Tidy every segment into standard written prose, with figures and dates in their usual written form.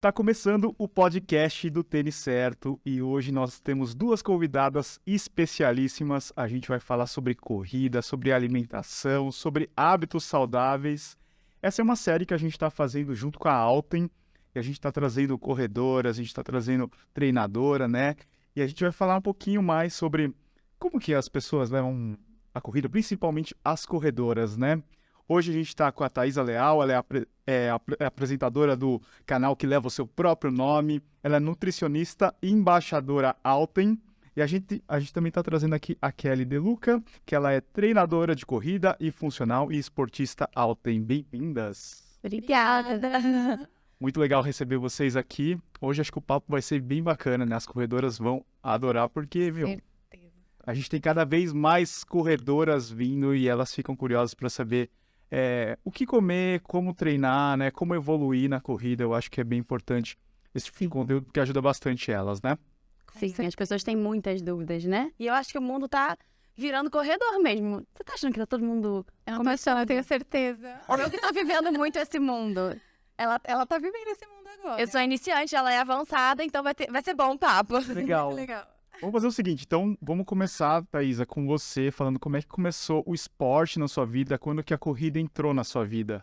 Tá começando o podcast do Tênis Certo e hoje nós temos duas convidadas especialíssimas. A gente vai falar sobre corrida, sobre alimentação, sobre hábitos saudáveis. Essa é uma série que a gente está fazendo junto com a Alten e a gente está trazendo corredoras, a gente está trazendo treinadora, né? E a gente vai falar um pouquinho mais sobre como que as pessoas levam a corrida, principalmente as corredoras, né? Hoje a gente está com a Thaisa Leal, ela é apresentadora do canal que leva o seu próprio nome, ela é nutricionista e embaixadora Alpen, e a gente também está trazendo aqui a Kelly De Luca, que ela é treinadora de corrida e funcional e esportista Alpen. Bem-vindas! Obrigada! Muito legal receber vocês aqui. Hoje acho que o papo vai ser bem bacana, né? As corredoras vão adorar, porque, a gente tem cada vez mais corredoras vindo e elas ficam curiosas para saber o que comer, como treinar, né? Como evoluir na corrida. Eu acho que é bem importante esse tipo de conteúdo, porque ajuda bastante elas, né? Sim, as pessoas têm muitas dúvidas, né? E eu acho que o mundo tá virando corredor mesmo. Você tá achando que tá todo mundo... É uma paixão, eu tenho certeza. Eu que tô vivendo muito esse mundo. Ela tá vivendo esse mundo agora. Eu sou iniciante, ela é avançada, então vai ser bom o papo. Legal. Legal. Vamos fazer o seguinte, então vamos começar, Thaisa, com você, falando como é que começou o esporte na sua vida, quando que a corrida entrou na sua vida.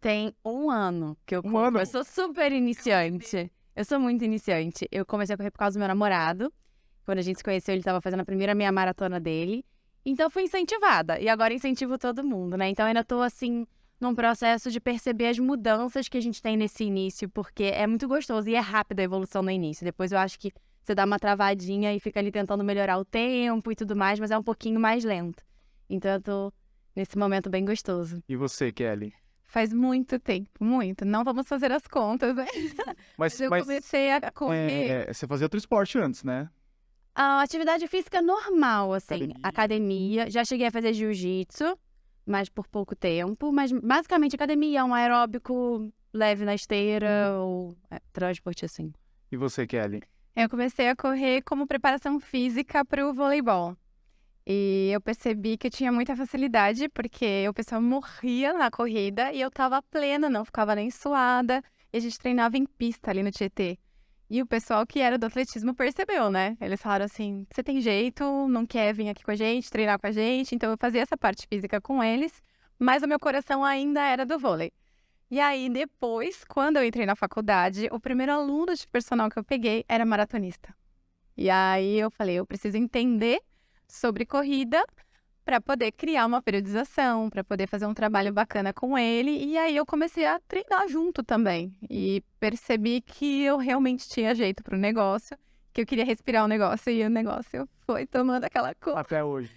Tem um ano que eu Um ano? Eu sou super iniciante. Eu sou muito iniciante. Eu comecei a correr por causa do meu namorado. Quando a gente se conheceu, ele estava fazendo a primeira meia maratona dele. Então, eu fui incentivada. E agora incentivo todo mundo, né? Então, eu ainda tô, assim, num processo de perceber as mudanças que a gente tem nesse início, porque é muito gostoso e é rápida a evolução no início. Depois, eu acho que você dá uma travadinha e fica ali tentando melhorar o tempo e tudo mais, mas é um pouquinho mais lento. Então, eu tô nesse momento bem gostoso. E você, Kelly? Faz muito tempo, muito. Não vamos fazer as contas, né? Mas Eu comecei a correr. você fazia outro esporte antes, né? A atividade física normal, assim, Academia. academia. Já cheguei a fazer jiu-jitsu, mas por pouco tempo. Mas basicamente academia, um aeróbico leve na esteira ou transporte, assim. E você, Kelly? Eu comecei a correr como preparação física para o voleibol. E eu percebi que eu tinha muita facilidade, porque o pessoal morria na corrida e eu tava plena, não ficava nem suada. E a gente treinava em pista ali no Tietê. E o pessoal que era do atletismo percebeu, né? Eles falaram assim, você tem jeito, não quer vir aqui com a gente, treinar com a gente. Então eu fazia essa parte física com eles, mas o meu coração ainda era do vôlei. E aí depois, quando eu entrei na faculdade, o primeiro aluno de personal que eu peguei era maratonista. E aí eu falei, eu preciso entender sobre corrida para poder criar uma periodização, para poder fazer um trabalho bacana com ele. E aí eu comecei a treinar junto também. E percebi que eu realmente tinha jeito para o negócio, que eu queria respirar o negócio e o negócio foi tomando aquela cor. Até hoje.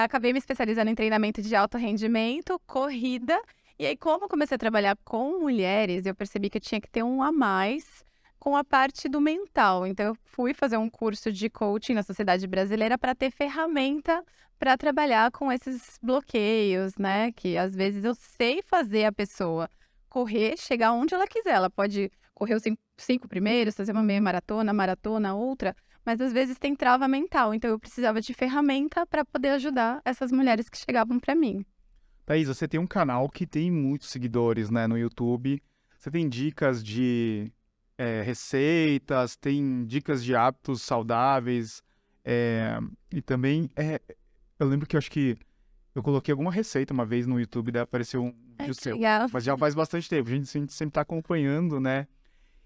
Acabei me especializando em treinamento de alto rendimento, corrida. E aí, como eu comecei a trabalhar com mulheres, eu percebi que eu tinha que ter um a mais com a parte do mental. Então, eu fui fazer um curso de coaching na Sociedade Brasileira para ter ferramenta para trabalhar com esses bloqueios, né? Que às vezes eu sei fazer a pessoa correr, chegar onde ela quiser. Ela pode correr os cinco primeiros, fazer uma meia maratona, outra, mas às vezes tem trava mental. Então, eu precisava de ferramenta para poder ajudar essas mulheres que chegavam para mim. Thaisa, você tem um canal que tem muitos seguidores, né, no YouTube. Você tem dicas de receitas, tem dicas de hábitos saudáveis. E também, eu lembro que eu acho que eu coloquei alguma receita uma vez no YouTube, daí apareceu um vídeo seu. Legal. Mas já faz bastante tempo, a gente sempre tá acompanhando, né?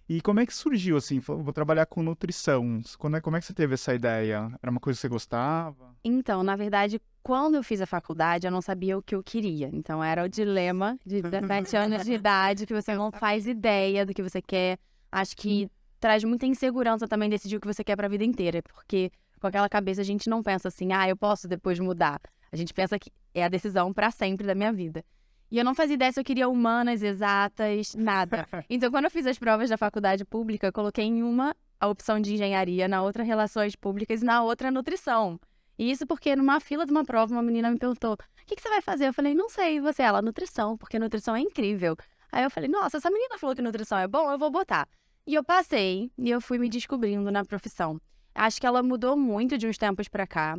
E como é que surgiu, assim? Vou trabalhar com nutrição. Como é que você teve essa ideia? Era uma coisa que você gostava? Então, na verdade, quando eu fiz a faculdade, eu não sabia o que eu queria. Então, era o dilema de 17 anos de idade, que você não faz ideia do que você quer. Acho que traz muita insegurança também decidir o que você quer pra vida inteira. Porque com aquela cabeça a gente não pensa assim, eu posso depois mudar. A gente pensa que é a decisão pra sempre da minha vida. E eu não fazia ideia se eu queria humanas, exatas, nada. Então, quando eu fiz as provas da faculdade pública, eu coloquei em uma a opção de engenharia, na outra relações públicas e na outra nutrição. E isso porque numa fila de uma prova, uma menina me perguntou, o que você vai fazer? Eu falei, não sei, e você? Ela, nutrição, porque nutrição é incrível. Aí eu falei, nossa, essa menina falou que nutrição é bom, eu vou botar. E eu passei, e eu fui me descobrindo na profissão. Acho que ela mudou muito de uns tempos pra cá.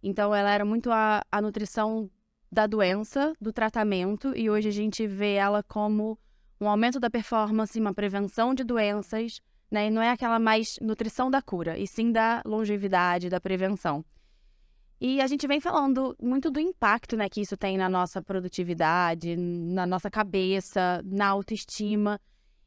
Então, ela era muito a nutrição da doença, do tratamento, e hoje a gente vê ela como um aumento da performance, uma prevenção de doenças, né? E não é aquela mais nutrição da cura, e sim da longevidade, da prevenção. E a gente vem falando muito do impacto, né, que isso tem na nossa produtividade, na nossa cabeça, na autoestima.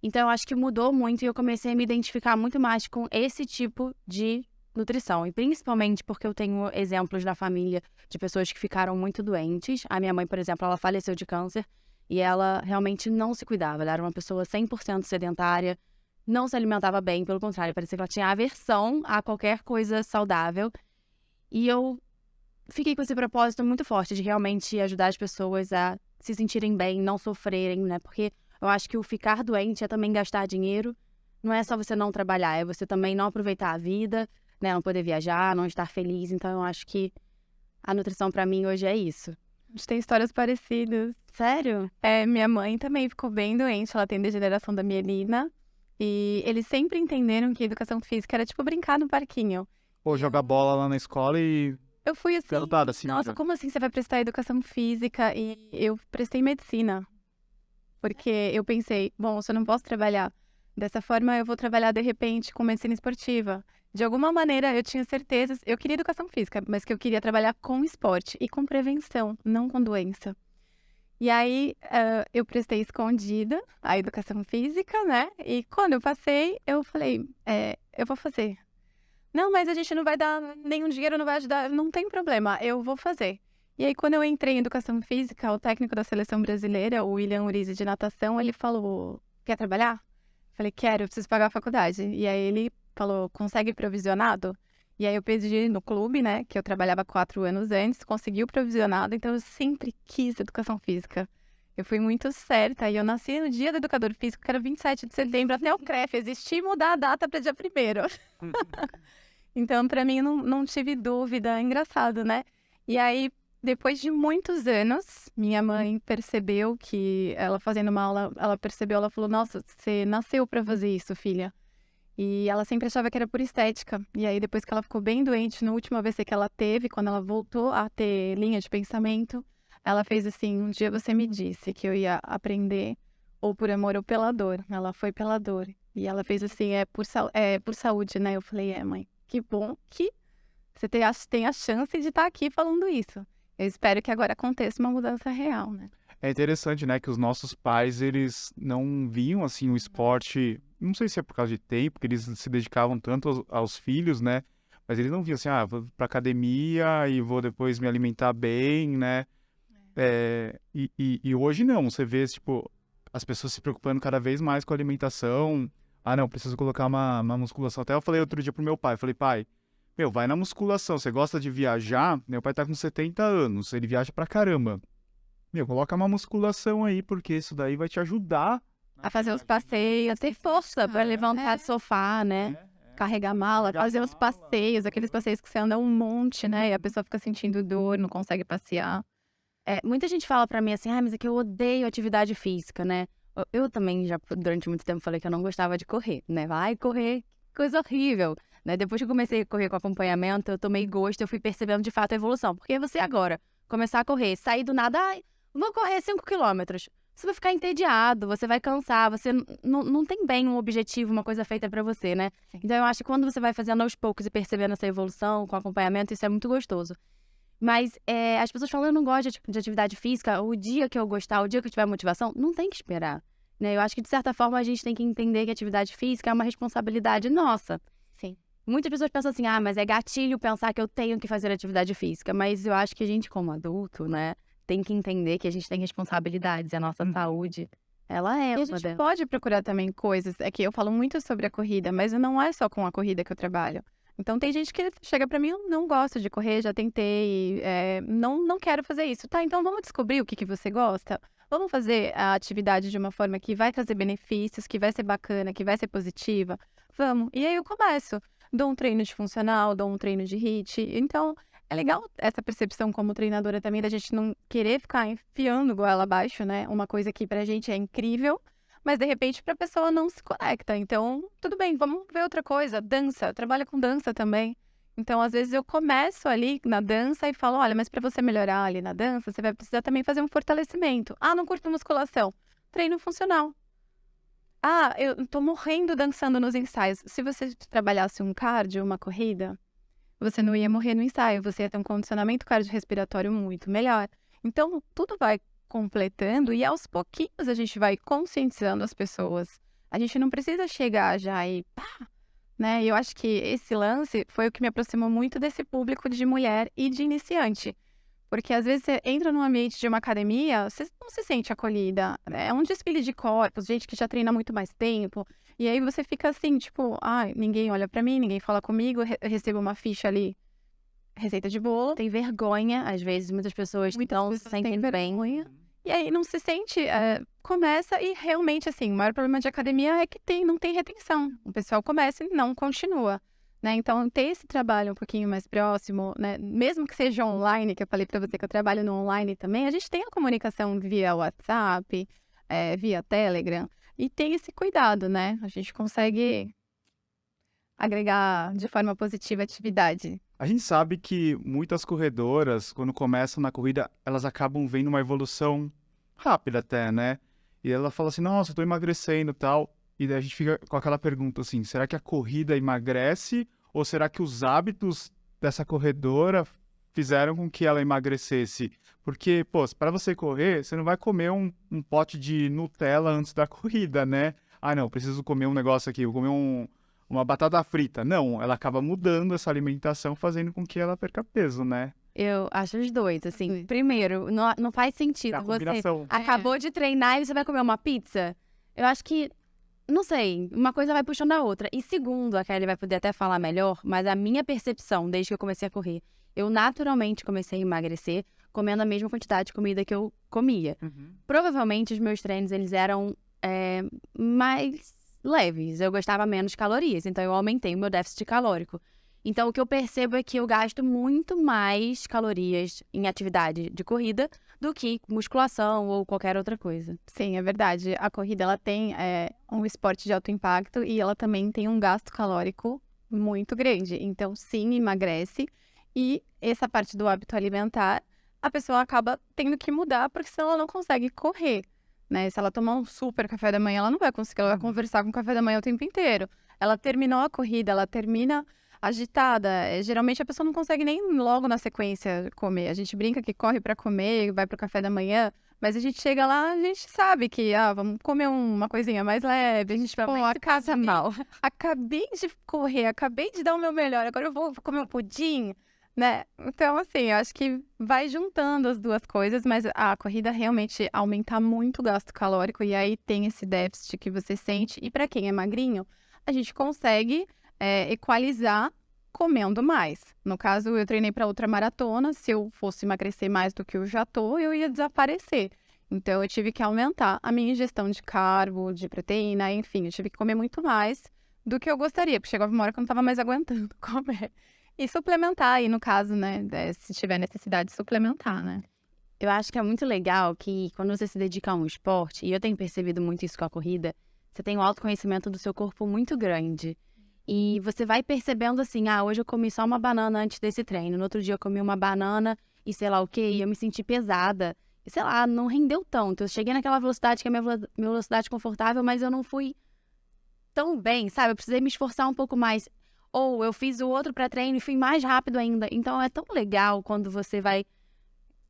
Então, eu acho que mudou muito e eu comecei a me identificar muito mais com esse tipo de nutrição. E principalmente porque eu tenho exemplos na família de pessoas que ficaram muito doentes. A minha mãe, por exemplo, ela faleceu de câncer e ela realmente não se cuidava. Ela era uma pessoa 100% sedentária, não se alimentava bem, pelo contrário, parecia que ela tinha aversão a qualquer coisa saudável. E eu fiquei com esse propósito muito forte de realmente ajudar as pessoas a se sentirem bem, não sofrerem, né? Porque eu acho que o ficar doente é também gastar dinheiro. Não é só você não trabalhar, é você também não aproveitar a vida, né? Não poder viajar, não estar feliz. Então, eu acho que a nutrição pra mim hoje é isso. A gente tem histórias parecidas. Sério? Minha mãe também ficou bem doente, ela tem degeneração da mielina. E eles sempre entenderam que educação física era tipo brincar no parquinho. Ou jogar bola lá na escola e Eu fui assim, garotada, assim. nossa, como assim você vai prestar educação física? E eu prestei medicina. Porque eu pensei, bom, se eu não posso trabalhar dessa forma, eu vou trabalhar de repente com medicina esportiva. De alguma maneira, eu tinha certeza, eu queria educação física, mas que eu queria trabalhar com esporte e com prevenção, não com doença. E aí, eu prestei escondida a educação física, né? E quando eu passei, eu falei, eu vou fazer. Não, mas a gente não vai dar nenhum dinheiro, não vai ajudar. Não tem problema, eu vou fazer. E aí, quando eu entrei em educação física, o técnico da seleção brasileira, o William Urize de natação, ele falou, quer trabalhar? Falei, quero, eu preciso pagar a faculdade. E aí ele falou, consegue provisionado? E aí eu pedi no clube, né, que eu trabalhava 4 anos antes, consegui o provisionado, então eu sempre quis educação física. Eu fui muito certa e eu nasci no dia do educador físico, que era 27 de setembro, até o CREF existir e mudar a data para dia 1º. Então, para mim, não tive dúvida. É engraçado, né? E aí, depois de muitos anos, minha mãe percebeu que ela fazendo uma aula, ela falou, nossa, você nasceu para fazer isso, filha. E ela sempre achava que era por estética. E aí, depois que ela ficou bem doente, no último AVC que ela teve, quando ela voltou a ter linha de pensamento, ela fez assim, um dia você me disse que eu ia aprender ou por amor ou pela dor. Ela foi pela dor. E ela fez assim, por saúde, né? Eu falei, mãe, que bom que você tem a chance de estar aqui falando isso. Eu espero que agora aconteça uma mudança real, né? É interessante, né, que os nossos pais, eles não viam, assim, o esporte, não sei se é por causa de tempo, que eles se dedicavam tanto aos filhos, né, mas eles não viam assim, vou pra academia e vou depois me alimentar bem, né, e hoje não, você vê, tipo, as pessoas se preocupando cada vez mais com a alimentação, não, preciso colocar uma musculação, até eu falei outro dia pro meu pai, falei, pai, meu, vai na musculação, você gosta de viajar? Meu pai tá com 70 anos, ele viaja pra caramba. Meu, coloca uma musculação aí, porque isso daí vai te ajudar A fazer os passeios, A ter força para levantar do sofá, né? carregar mala, fazer os passeios, aqueles passeios que você anda um monte, né? E a pessoa fica sentindo dor, não consegue passear. Muita gente fala pra mim assim, mas é que eu odeio atividade física, né? Eu também já, durante muito tempo, falei que eu não gostava de correr, né? Vai correr, coisa horrível, né? Depois que eu comecei a correr com acompanhamento, eu tomei gosto, eu fui percebendo de fato a evolução. Porque você agora começar a correr, sair do nada, vou correr 5 quilômetros. Você vai ficar entediado, você vai cansar, você não tem bem um objetivo, uma coisa feita pra você, né? Sim. Então eu acho que quando você vai fazendo aos poucos e percebendo essa evolução com acompanhamento, isso é muito gostoso. Mas as pessoas falam, eu não gosto de atividade física, o dia que eu gostar, o dia que eu tiver motivação, não tem que esperar, né? Eu acho que de certa forma a gente tem que entender que a atividade física é uma responsabilidade nossa. Sim. Muitas pessoas pensam assim, mas é gatilho pensar que eu tenho que fazer atividade física. Mas eu acho que a gente, como adulto, né, tem que entender que a gente tem responsabilidades. E a nossa saúde, ela é E a uma gente delas. pode procurar também coisas. É que eu falo muito sobre a corrida, mas não é só com a corrida que eu trabalho. Então tem gente que chega pra mim, eu não gosto de correr, já tentei, não quero fazer isso. Tá, então vamos descobrir o que você gosta? Vamos fazer a atividade de uma forma que vai trazer benefícios, que vai ser bacana, que vai ser positiva? Vamos. E aí eu começo. Dou um treino de funcional, dou um treino de HIIT. Então, é legal essa percepção como treinadora também, da gente não querer ficar enfiando goela abaixo, né? Uma coisa que pra gente é incrível, mas de repente pra pessoa não se conecta. Então, tudo bem, vamos ver outra coisa. Dança, eu trabalho com dança também. Então, às vezes eu começo ali na dança e falo, olha, mas pra você melhorar ali na dança, você vai precisar também fazer um fortalecimento. Não curto musculação. Treino funcional. eu tô morrendo dançando nos ensaios. Se você trabalhasse um cardio, uma corrida, você não ia morrer no ensaio, você ia ter um condicionamento cardiorrespiratório muito melhor. Então, tudo vai completando e aos pouquinhos a gente vai conscientizando as pessoas. A gente não precisa chegar já e pá, né? E eu acho que esse lance foi o que me aproximou muito desse público de mulher e de iniciante. Porque às vezes você entra num ambiente de uma academia, você não se sente acolhida. É um desfile de corpos, gente que já treina muito mais tempo. E aí você fica assim, tipo, ninguém olha pra mim, ninguém fala comigo, eu recebo uma ficha ali, receita de bolo. Tem vergonha, às vezes, muitas pessoas não se sentem bem. E aí não se sente, começa e realmente, assim, o maior problema de academia é que não tem retenção. O pessoal começa e não continua, né? Então, ter esse trabalho um pouquinho mais próximo, né? Mesmo que seja online, que eu falei pra você que eu trabalho no online também, a gente tem a comunicação via WhatsApp, via Telegram, e tem esse cuidado, né? A gente consegue agregar de forma positiva a atividade. A gente sabe que muitas corredoras, quando começam na corrida, elas acabam vendo uma evolução rápida até, né? E ela fala assim, nossa, eu tô emagrecendo e tal. E daí a gente fica com aquela pergunta assim, será que a corrida emagrece? Ou será que os hábitos dessa corredora fizeram com que ela emagrecesse? Porque, pô, para você correr, você não vai comer um pote de Nutella antes da corrida, né? Ah, não, preciso comer um negócio aqui, vou comer uma batata frita. Não, ela acaba mudando essa alimentação, fazendo com que ela perca peso, né? Eu acho os dois, assim. Primeiro, não faz sentido A você combinação. acabou de treinar e você vai comer uma pizza. Eu acho que, não sei, uma coisa vai puxando a outra. E segundo, a Kelly vai poder até falar melhor, mas a minha percepção, desde que eu comecei a correr, eu naturalmente comecei a emagrecer comendo a mesma quantidade de comida que eu comia. Provavelmente os meus treinos, eles eram mais leves, eu gostava menos de calorias, então eu aumentei o meu déficit calórico. Então o que eu percebo é que eu gasto muito mais calorias em atividade de corrida do que musculação ou qualquer outra coisa. Sim, é verdade. A corrida, ela tem um esporte de alto impacto e ela também tem um gasto calórico muito grande. Então, sim, emagrece. E essa parte do hábito alimentar, a pessoa acaba tendo que mudar, porque senão ela não consegue correr, né? Se ela tomar um super café da manhã, ela não vai conseguir, ela vai conversar com o café da manhã o tempo inteiro. Ela terminou a corrida, ela termina agitada. Geralmente a pessoa não consegue nem logo na sequência comer. A gente brinca que corre para comer, vai pro café da manhã, mas a gente chega lá, a gente sabe que, vamos comer uma coisinha mais leve. A gente, a casa mal. Acabei de correr, acabei de dar o meu melhor, agora eu vou comer um pudim, né? Então, assim, eu acho que vai juntando as duas coisas, mas a corrida realmente aumenta muito o gasto calórico e aí tem esse déficit que você sente. E para quem é magrinho, a gente consegue equalizar comendo mais. No caso, eu treinei para outra maratona, se eu fosse emagrecer mais do que eu já tô, eu ia desaparecer. Então, eu tive que aumentar a minha ingestão de carbo, de proteína, enfim, eu tive que comer muito mais do que eu gostaria, porque chegava uma hora que eu não estava mais aguentando comer. E suplementar aí, no caso, né, se tiver necessidade de suplementar, né? Eu acho que é muito legal que quando você se dedica a um esporte, e eu tenho percebido muito isso com a corrida, você tem um autoconhecimento do seu corpo muito grande. E você vai percebendo assim, hoje eu comi só uma banana antes desse treino, no outro dia eu comi uma banana e sei lá o quê, e eu me senti pesada. E sei lá, não rendeu tanto. Eu cheguei naquela velocidade que é a minha velocidade confortável, mas eu não fui tão bem, sabe? Eu precisei me esforçar um pouco mais. Ou eu fiz o outro pré-treino e fui mais rápido ainda. Então é tão legal quando você vai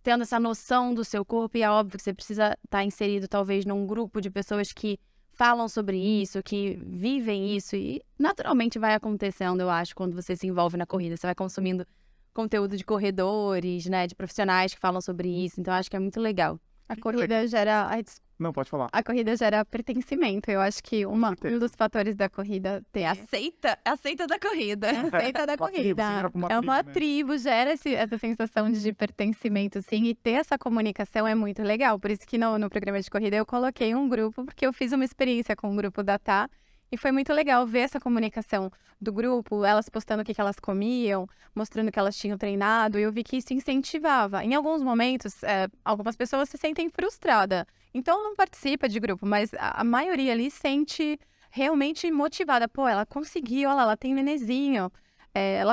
tendo essa noção do seu corpo. E é óbvio que você precisa estar inserido talvez num grupo de pessoas que falam sobre isso, que vivem isso. E naturalmente vai acontecendo, eu acho, quando você se envolve na corrida. Você vai consumindo conteúdo de corredores, né? De profissionais que falam sobre isso. Então eu acho que é muito legal. A corrida gera... Não, pode falar. A corrida gera pertencimento. Eu acho que um dos fatores da corrida tem aceita da corrida. Aceita da corrida. É uma tribo, gera essa sensação de pertencimento, sim. E ter essa comunicação é muito legal. Por isso que no programa de corrida eu coloquei um grupo, porque eu fiz uma experiência com o grupo da Tá. E foi muito legal ver essa comunicação do grupo, elas postando o que elas comiam, mostrando que elas tinham treinado. E eu vi que isso incentivava. Em alguns momentos, algumas pessoas se sentem frustradas. Então, não participa de grupo, mas a maioria ali sente realmente motivada. Pô, ela conseguiu, olha lá, ela tem nenenzinho.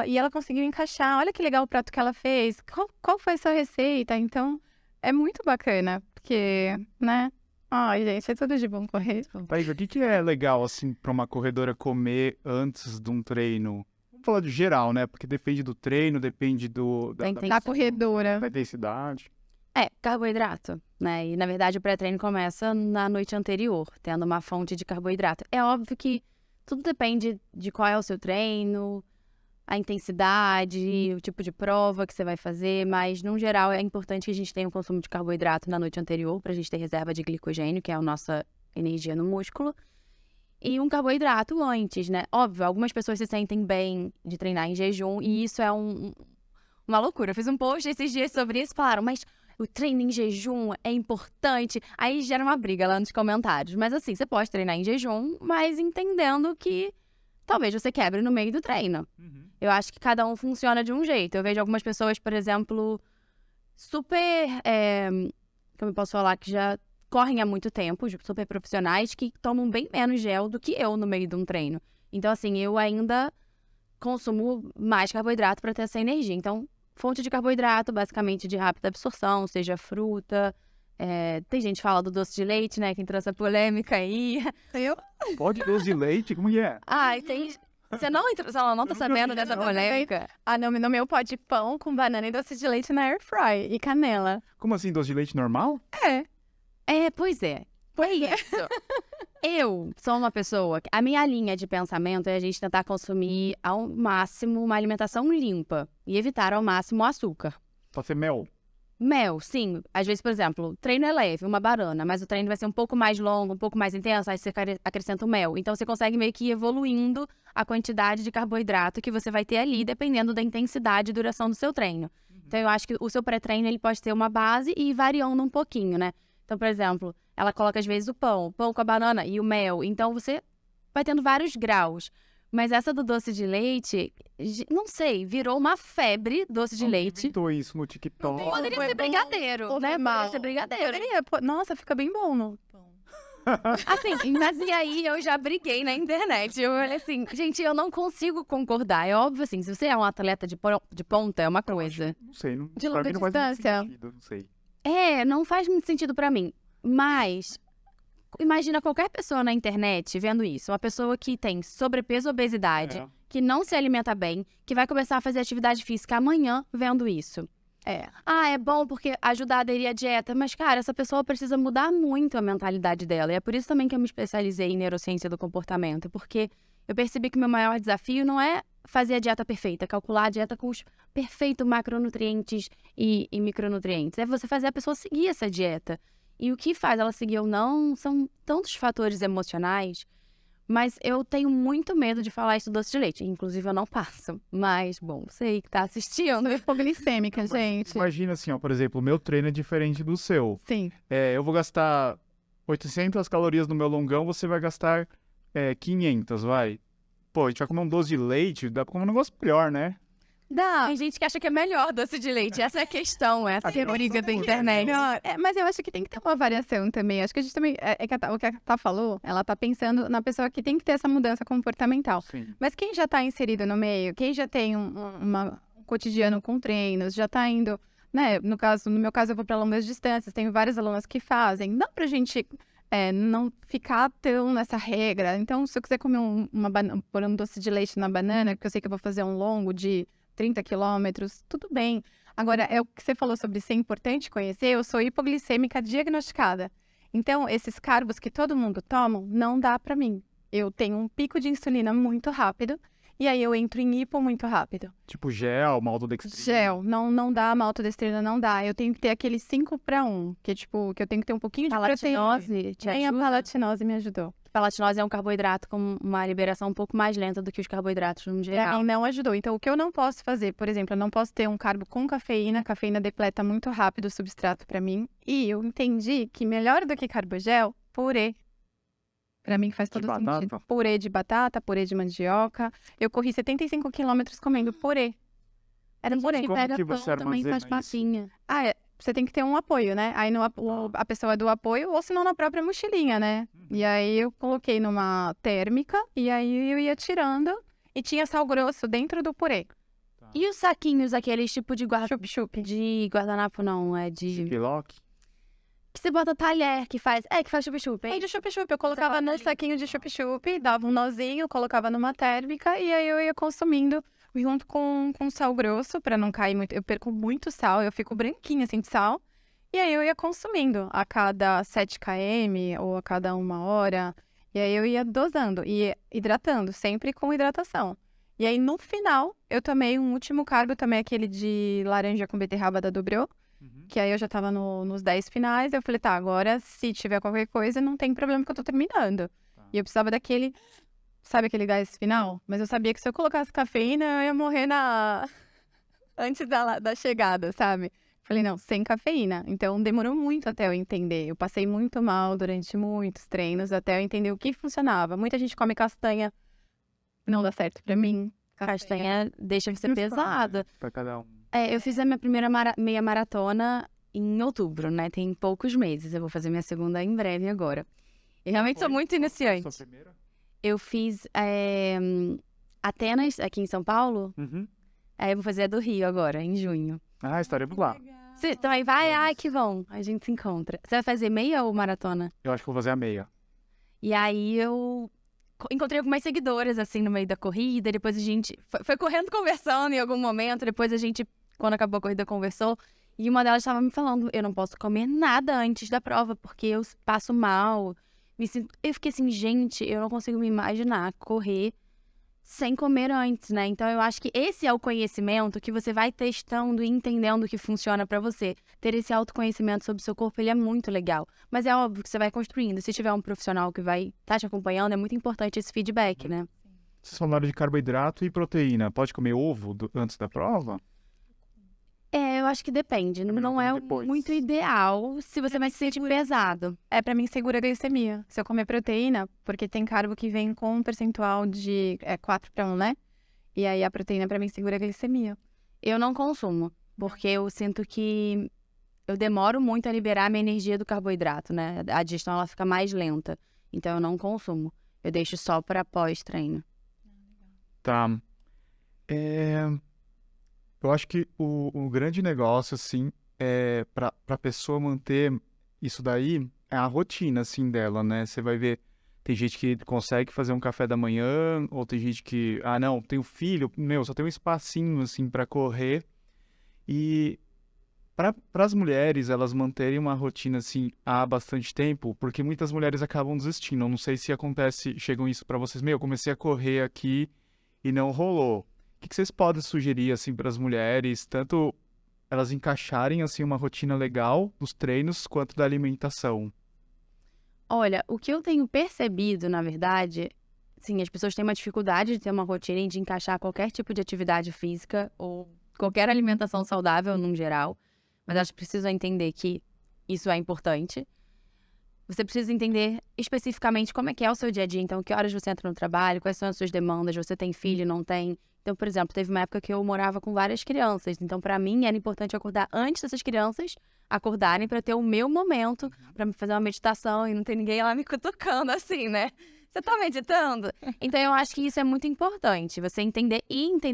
E ela conseguiu encaixar. Olha que legal o prato que ela fez. Qual foi a sua receita? Então, é muito bacana, porque, né? Ai, gente, é tudo de bom correr. Thaís, o que é legal, assim, pra uma corredora comer antes de um treino? Vamos falar de geral, né? Porque depende do treino, depende Da corredora. da intensidade. Carboidrato, né? E, na verdade, o pré-treino começa na noite anterior, tendo uma fonte de carboidrato. É óbvio que tudo depende de qual é o seu treino, a intensidade, o tipo de prova que você vai fazer, mas, no geral, é importante que a gente tenha um consumo de carboidrato na noite anterior, pra gente ter reserva de glicogênio, que é a nossa energia no músculo, e um carboidrato antes, né? Óbvio, algumas pessoas se sentem bem de treinar em jejum, e isso é uma loucura. Eu fiz um post esses dias sobre isso e falaram, mas o treino em jejum é importante. Aí gera uma briga lá nos comentários. Mas assim, você pode treinar em jejum, mas entendendo que talvez você quebre no meio do treino. Eu acho que cada um funciona de um jeito. Eu vejo algumas pessoas, por exemplo, super... como eu posso falar? Que já correm há muito tempo, super profissionais, que tomam bem menos gel do que eu no meio de um treino. Então, assim, eu ainda consumo mais carboidrato para ter essa energia. Então, fonte de carboidrato, basicamente de rápida absorção, seja fruta. Tem gente que fala do doce de leite, né? Quem trouxe a polêmica aí. Eu? Pode doce de leite? Como que é? Ai, tem... Você não tá sabendo dessa polêmica? Ah, não, no meu pó de pão com banana e doce de leite na air fry e canela. Como assim, doce de leite normal? Pois é. Isso. Eu sou uma pessoa... A minha linha de pensamento é a gente tentar consumir ao máximo uma alimentação limpa e evitar ao máximo o açúcar. Pode ser mel. Mel, sim. Às vezes, por exemplo, o treino é leve, uma banana, mas o treino vai ser um pouco mais longo, um pouco mais intenso, aí você acrescenta o mel. Então, você consegue meio que ir evoluindo a quantidade de carboidrato que você vai ter ali, dependendo da intensidade e duração do seu treino. Então, eu acho que o seu pré-treino, ele pode ter uma base e ir variando um pouquinho, né? Então, por exemplo, ela coloca às vezes o pão com a banana e o mel. Então, você vai tendo vários graus. Mas essa do doce de leite, não sei, virou uma febre doce de leite. Inventou isso no TikTok. Poderia ser brigadeiro, né? Poderia ser brigadeiro. Nossa, fica bem bom no pão. Assim, mas e aí eu já briguei na internet. Eu falei assim, gente, eu não consigo concordar. É óbvio, assim, se você é um atleta de ponta, é uma coisa. Não sei, não, De pra longa mim não faz muito distância. sentido, não sei. Não faz muito sentido pra mim. Mas imagina qualquer pessoa na internet vendo isso. Uma pessoa que tem sobrepeso, obesidade, que não se alimenta bem, que vai começar a fazer atividade física amanhã vendo isso. É bom porque ajuda a aderir à dieta. Mas, cara, essa pessoa precisa mudar muito a mentalidade dela. E é por isso também que eu me especializei em neurociência do comportamento. Porque eu percebi que o meu maior desafio não é fazer a dieta perfeita, calcular a dieta com os perfeitos macronutrientes e micronutrientes. É você fazer a pessoa seguir essa dieta. E o que faz ela seguir ou não são tantos fatores emocionais, mas eu tenho muito medo de falar isso do doce de leite. Inclusive, eu não passo. Mas, bom, você que tá assistindo. Hipoglicêmica, gente. Imagina assim, ó, por exemplo, o meu treino é diferente do seu. Sim. Eu vou gastar 800 calorias no meu longão, você vai gastar 500, vai. Pô, a gente vai comer um doce de leite, dá pra comer um negócio pior, né? Dá. Tem gente que acha que é melhor doce de leite. Essa é a questão, essa é a briga da internet. Mas eu acho que tem que ter uma variação também. Acho que a gente também... o que a Tá falou, ela tá pensando na pessoa que tem que ter essa mudança comportamental. Sim. Mas quem já tá inserido no meio, quem já tem um cotidiano com treinos, já tá indo... Né? No meu caso, eu vou pra longas distâncias, tenho várias alunas que fazem. Dá pra gente... não ficar tão nessa regra. Então, se eu quiser comer pôr um doce de leite na banana, porque eu sei que eu vou fazer um longo de 30 quilômetros, tudo bem. Agora, é o que você falou sobre ser importante conhecer, eu sou hipoglicêmica diagnosticada. Então, esses carbos que todo mundo toma, não dá pra mim. Eu tenho um pico de insulina muito rápido, e aí eu entro em hipo muito rápido. Tipo gel, maltodextrina. Gel, não dá, maltodextrina não dá. Eu tenho que ter aquele 5-1, que é tipo, que eu tenho que ter um pouquinho de proteína. Palatinose te Nem a ajuda? palatinose me ajudou. Palatinose é um carboidrato com uma liberação um pouco mais lenta do que os carboidratos no Pra geral. mim não ajudou. Então, o que eu não posso fazer, por exemplo, eu não posso ter um carbo com cafeína. A cafeína depleta muito rápido o substrato pra mim. E eu entendi que melhor do que carbogel, purê. Pra mim faz todo batata? sentido. Purê de batata, purê de mandioca. Eu corri 75 quilômetros comendo purê. Era purê. Como Pega que pão você também faz armazena isso? massinha. Você tem que ter um apoio, né? Aí a pessoa do apoio, ou se não na própria mochilinha, né? E aí eu coloquei numa térmica, e aí eu ia tirando, e tinha sal grosso dentro do purê. E os saquinhos, aqueles tipo de Chup-chup. de guardanapo, não, é de... Ziploc? Que você bota talher, que faz chup-chup, E hein? de chup-chup, eu colocava coloca no ali. saquinho de chup-chup, dava um nozinho, colocava numa térmica e aí eu ia consumindo junto com sal grosso, pra não cair muito. Eu perco muito sal, eu fico branquinha assim de sal. E aí eu ia consumindo a cada 7 km ou a cada 1 hora. E aí eu ia dosando e hidratando, sempre com hidratação. E aí no final eu tomei um último carbo, também aquele de laranja com beterraba da Dobrô. Que aí eu já tava nos 10 finais, eu falei, tá, agora se tiver qualquer coisa, não tem problema que eu tô terminando. E eu precisava daquele, sabe aquele gás final? Mas eu sabia que se eu colocasse cafeína, eu ia morrer antes da chegada, sabe? Falei, não, sem cafeína. Então demorou muito até eu entender. Eu passei muito mal durante muitos treinos até eu entender o que funcionava. Muita gente come castanha, não dá certo pra mim. Castanha deixa você pesada. Pra cada um. Eu fiz a minha primeira meia maratona em outubro, né? Tem poucos meses. Eu vou fazer minha segunda em breve agora. Eu realmente sou muito iniciante. Sua primeira? Eu fiz Atenas, aqui em São Paulo. Uhum. Aí eu vou fazer a do Rio agora, em junho. Ah, estaremos lá. Você também vai? Ai, que bom. A gente se encontra. Você vai fazer meia ou maratona? Eu acho que vou fazer a meia. E aí eu encontrei algumas seguidoras, assim, no meio da corrida. E depois a gente foi correndo, conversando em algum momento. Depois a gente, quando acabou a corrida, conversou. E uma delas estava me falando, eu não posso comer nada antes da prova, porque eu passo mal. Eu fiquei assim, gente, eu não consigo me imaginar correr sem comer antes, né? Então eu acho que esse é o conhecimento que você vai testando e entendendo o que funciona pra você. Ter esse autoconhecimento sobre o seu corpo, ele é muito legal. Mas é óbvio que você vai construindo. Se tiver um profissional que vai estar te acompanhando, é muito importante esse feedback, né? Vocês falaram de carboidrato e proteína. Pode comer ovo antes da prova? Eu acho que depende. Não é Depois. muito ideal se você vai se sentir pesado. Pra mim segura a glicemia. Se eu comer proteína, porque tem carbo que vem com um percentual de 4:1, né? E aí a proteína pra mim segura a glicemia. Eu não consumo, porque eu sinto que eu demoro muito a liberar a minha energia do carboidrato, né? A digestão, ela fica mais lenta. Então eu não consumo. Eu deixo só para pós-treino. Tá. Eu acho que o grande negócio, assim, pra pessoa manter isso daí, é a rotina, assim, dela, né? Você vai ver, tem gente que consegue fazer um café da manhã, ou tem gente que, não, tenho filho, só tem um espacinho, assim, pra correr. E para as mulheres, elas manterem uma rotina, assim, há bastante tempo, porque muitas mulheres acabam desistindo. Eu não sei se chegam isso pra vocês. Eu comecei a correr aqui e não rolou. O que vocês podem sugerir, assim, para as mulheres, tanto elas encaixarem, assim, uma rotina legal dos treinos, quanto da alimentação? Olha, o que eu tenho percebido, na verdade, sim, as pessoas têm uma dificuldade de ter uma rotina e de encaixar qualquer tipo de atividade física ou qualquer alimentação saudável, num geral. Mas elas precisam entender que isso é importante. Você precisa entender especificamente como é que é o seu dia a dia. Então, que horas você entra no trabalho, quais são as suas demandas, você tem filho, não tem... Então, por exemplo, teve uma época que eu morava com várias crianças. Então, pra mim, era importante acordar antes dessas crianças acordarem pra ter o meu momento, pra me fazer uma meditação e não ter ninguém lá me cutucando assim, né? Você tá meditando? Então, eu acho que isso é muito importante. Você entender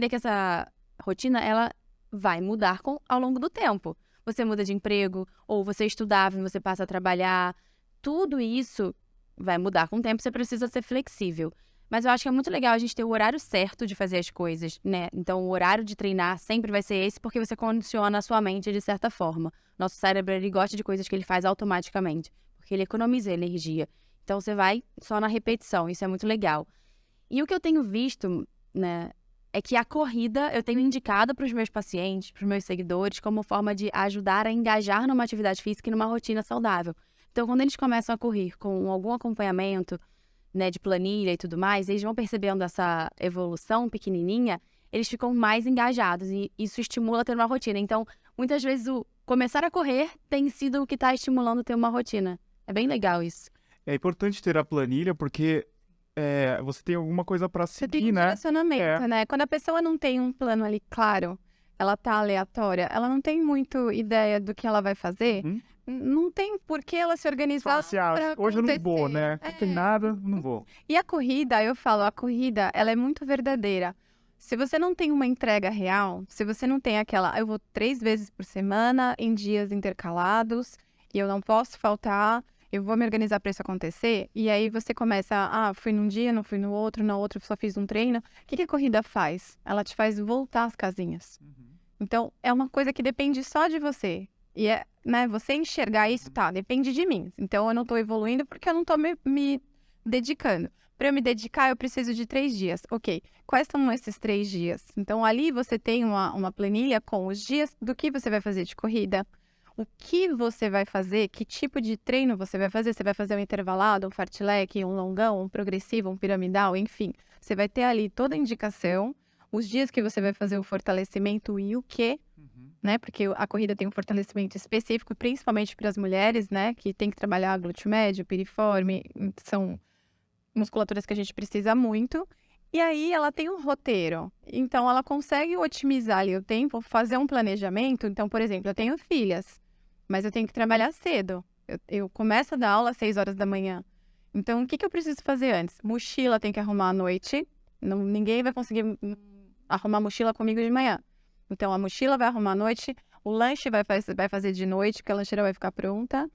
que essa rotina, ela vai mudar ao longo do tempo. Você muda de emprego, ou você estudava e você passa a trabalhar. Tudo isso vai mudar com o tempo, você precisa ser flexível. Mas eu acho que é muito legal a gente ter o horário certo de fazer as coisas, né? Então, o horário de treinar sempre vai ser esse, porque você condiciona a sua mente de certa forma. Nosso cérebro, ele gosta de coisas que ele faz automaticamente, porque ele economiza energia. Então, você vai só na repetição, isso é muito legal. E o que eu tenho visto, né, é que a corrida eu tenho indicado para os meus pacientes, para os meus seguidores, como forma de ajudar a engajar numa atividade física e numa rotina saudável. Então, quando eles começam a correr com algum acompanhamento, né, de planilha e tudo mais, eles vão percebendo essa evolução pequenininha, eles ficam mais engajados e isso estimula a ter uma rotina. Então, muitas vezes o começar a correr tem sido o que está estimulando ter uma rotina. É bem legal isso. É importante ter a planilha porque você tem alguma coisa para Você tem seguir, um né? direcionamento, né? Quando a pessoa não tem um plano ali claro, ela tá aleatória, ela não tem muito ideia do que ela vai fazer, não tem por que ela se organizar pra hoje eu não vou, acontecer. né? Não tem nada, não vou. E a corrida, eu falo, a corrida, ela é muito verdadeira. Se você não tem uma entrega real, se você não tem aquela, eu vou 3 vezes por semana, em dias intercalados, e eu não posso faltar, eu vou me organizar para isso acontecer. E aí você começa, fui num dia, não fui no outro, na outra só fiz um treino. O que a corrida faz? Ela te faz voltar às casinhas. Então, é uma coisa que depende só de você. E você enxergar isso, depende de mim. Então, eu não tô evoluindo porque eu não tô me dedicando. Para eu me dedicar, eu preciso de 3 dias. Ok, quais são esses 3 dias? Então, ali você tem uma planilha com os dias do que você vai fazer de corrida, o que você vai fazer, que tipo de treino você vai fazer. Você vai fazer um intervalado, um fartlek, um longão, um progressivo, um piramidal, enfim. Você vai ter ali toda a indicação, os dias que você vai fazer o fortalecimento e o quê, né? Porque a corrida tem um fortalecimento específico, principalmente para as mulheres, né? Que tem que trabalhar glúteo médio, piriforme, são musculaturas que a gente precisa muito. E aí ela tem um roteiro, então ela consegue otimizar ali o tempo, fazer um planejamento. Então, por exemplo, eu tenho filhas, mas eu tenho que trabalhar cedo. Eu começo a dar aula às 6 horas da manhã. Então, o que eu preciso fazer antes? Mochila tem que arrumar à noite. Ninguém vai conseguir arrumar mochila comigo de manhã. Então, a mochila vai arrumar à noite, o lanche vai fazer de noite, porque a lancheira vai ficar pronta.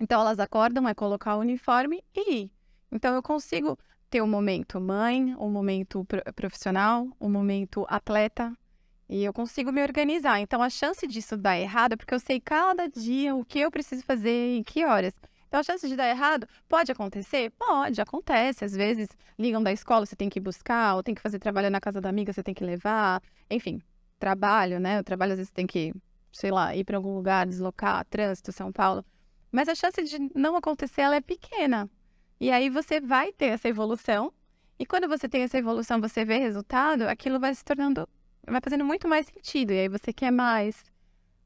Então, elas acordam, colocar o uniforme e ir. Então, eu consigo ter um momento mãe, um momento profissional, um momento atleta, e eu consigo me organizar. Então, a chance disso dar errado é porque eu sei cada dia o que eu preciso fazer, em que horas. Então, a chance de dar errado pode acontecer? Pode, acontece. Às vezes, ligam da escola, você tem que ir buscar, ou tem que fazer trabalho na casa da amiga, você tem que levar. Enfim, trabalho, né? O trabalho, às vezes, tem que, sei lá, ir para algum lugar, deslocar, trânsito, São Paulo. Mas a chance de não acontecer, ela é pequena. E aí, você vai ter essa evolução. E quando você tem essa evolução, você vê resultado, aquilo vai se tornando, vai fazendo muito mais sentido. E aí, você quer mais,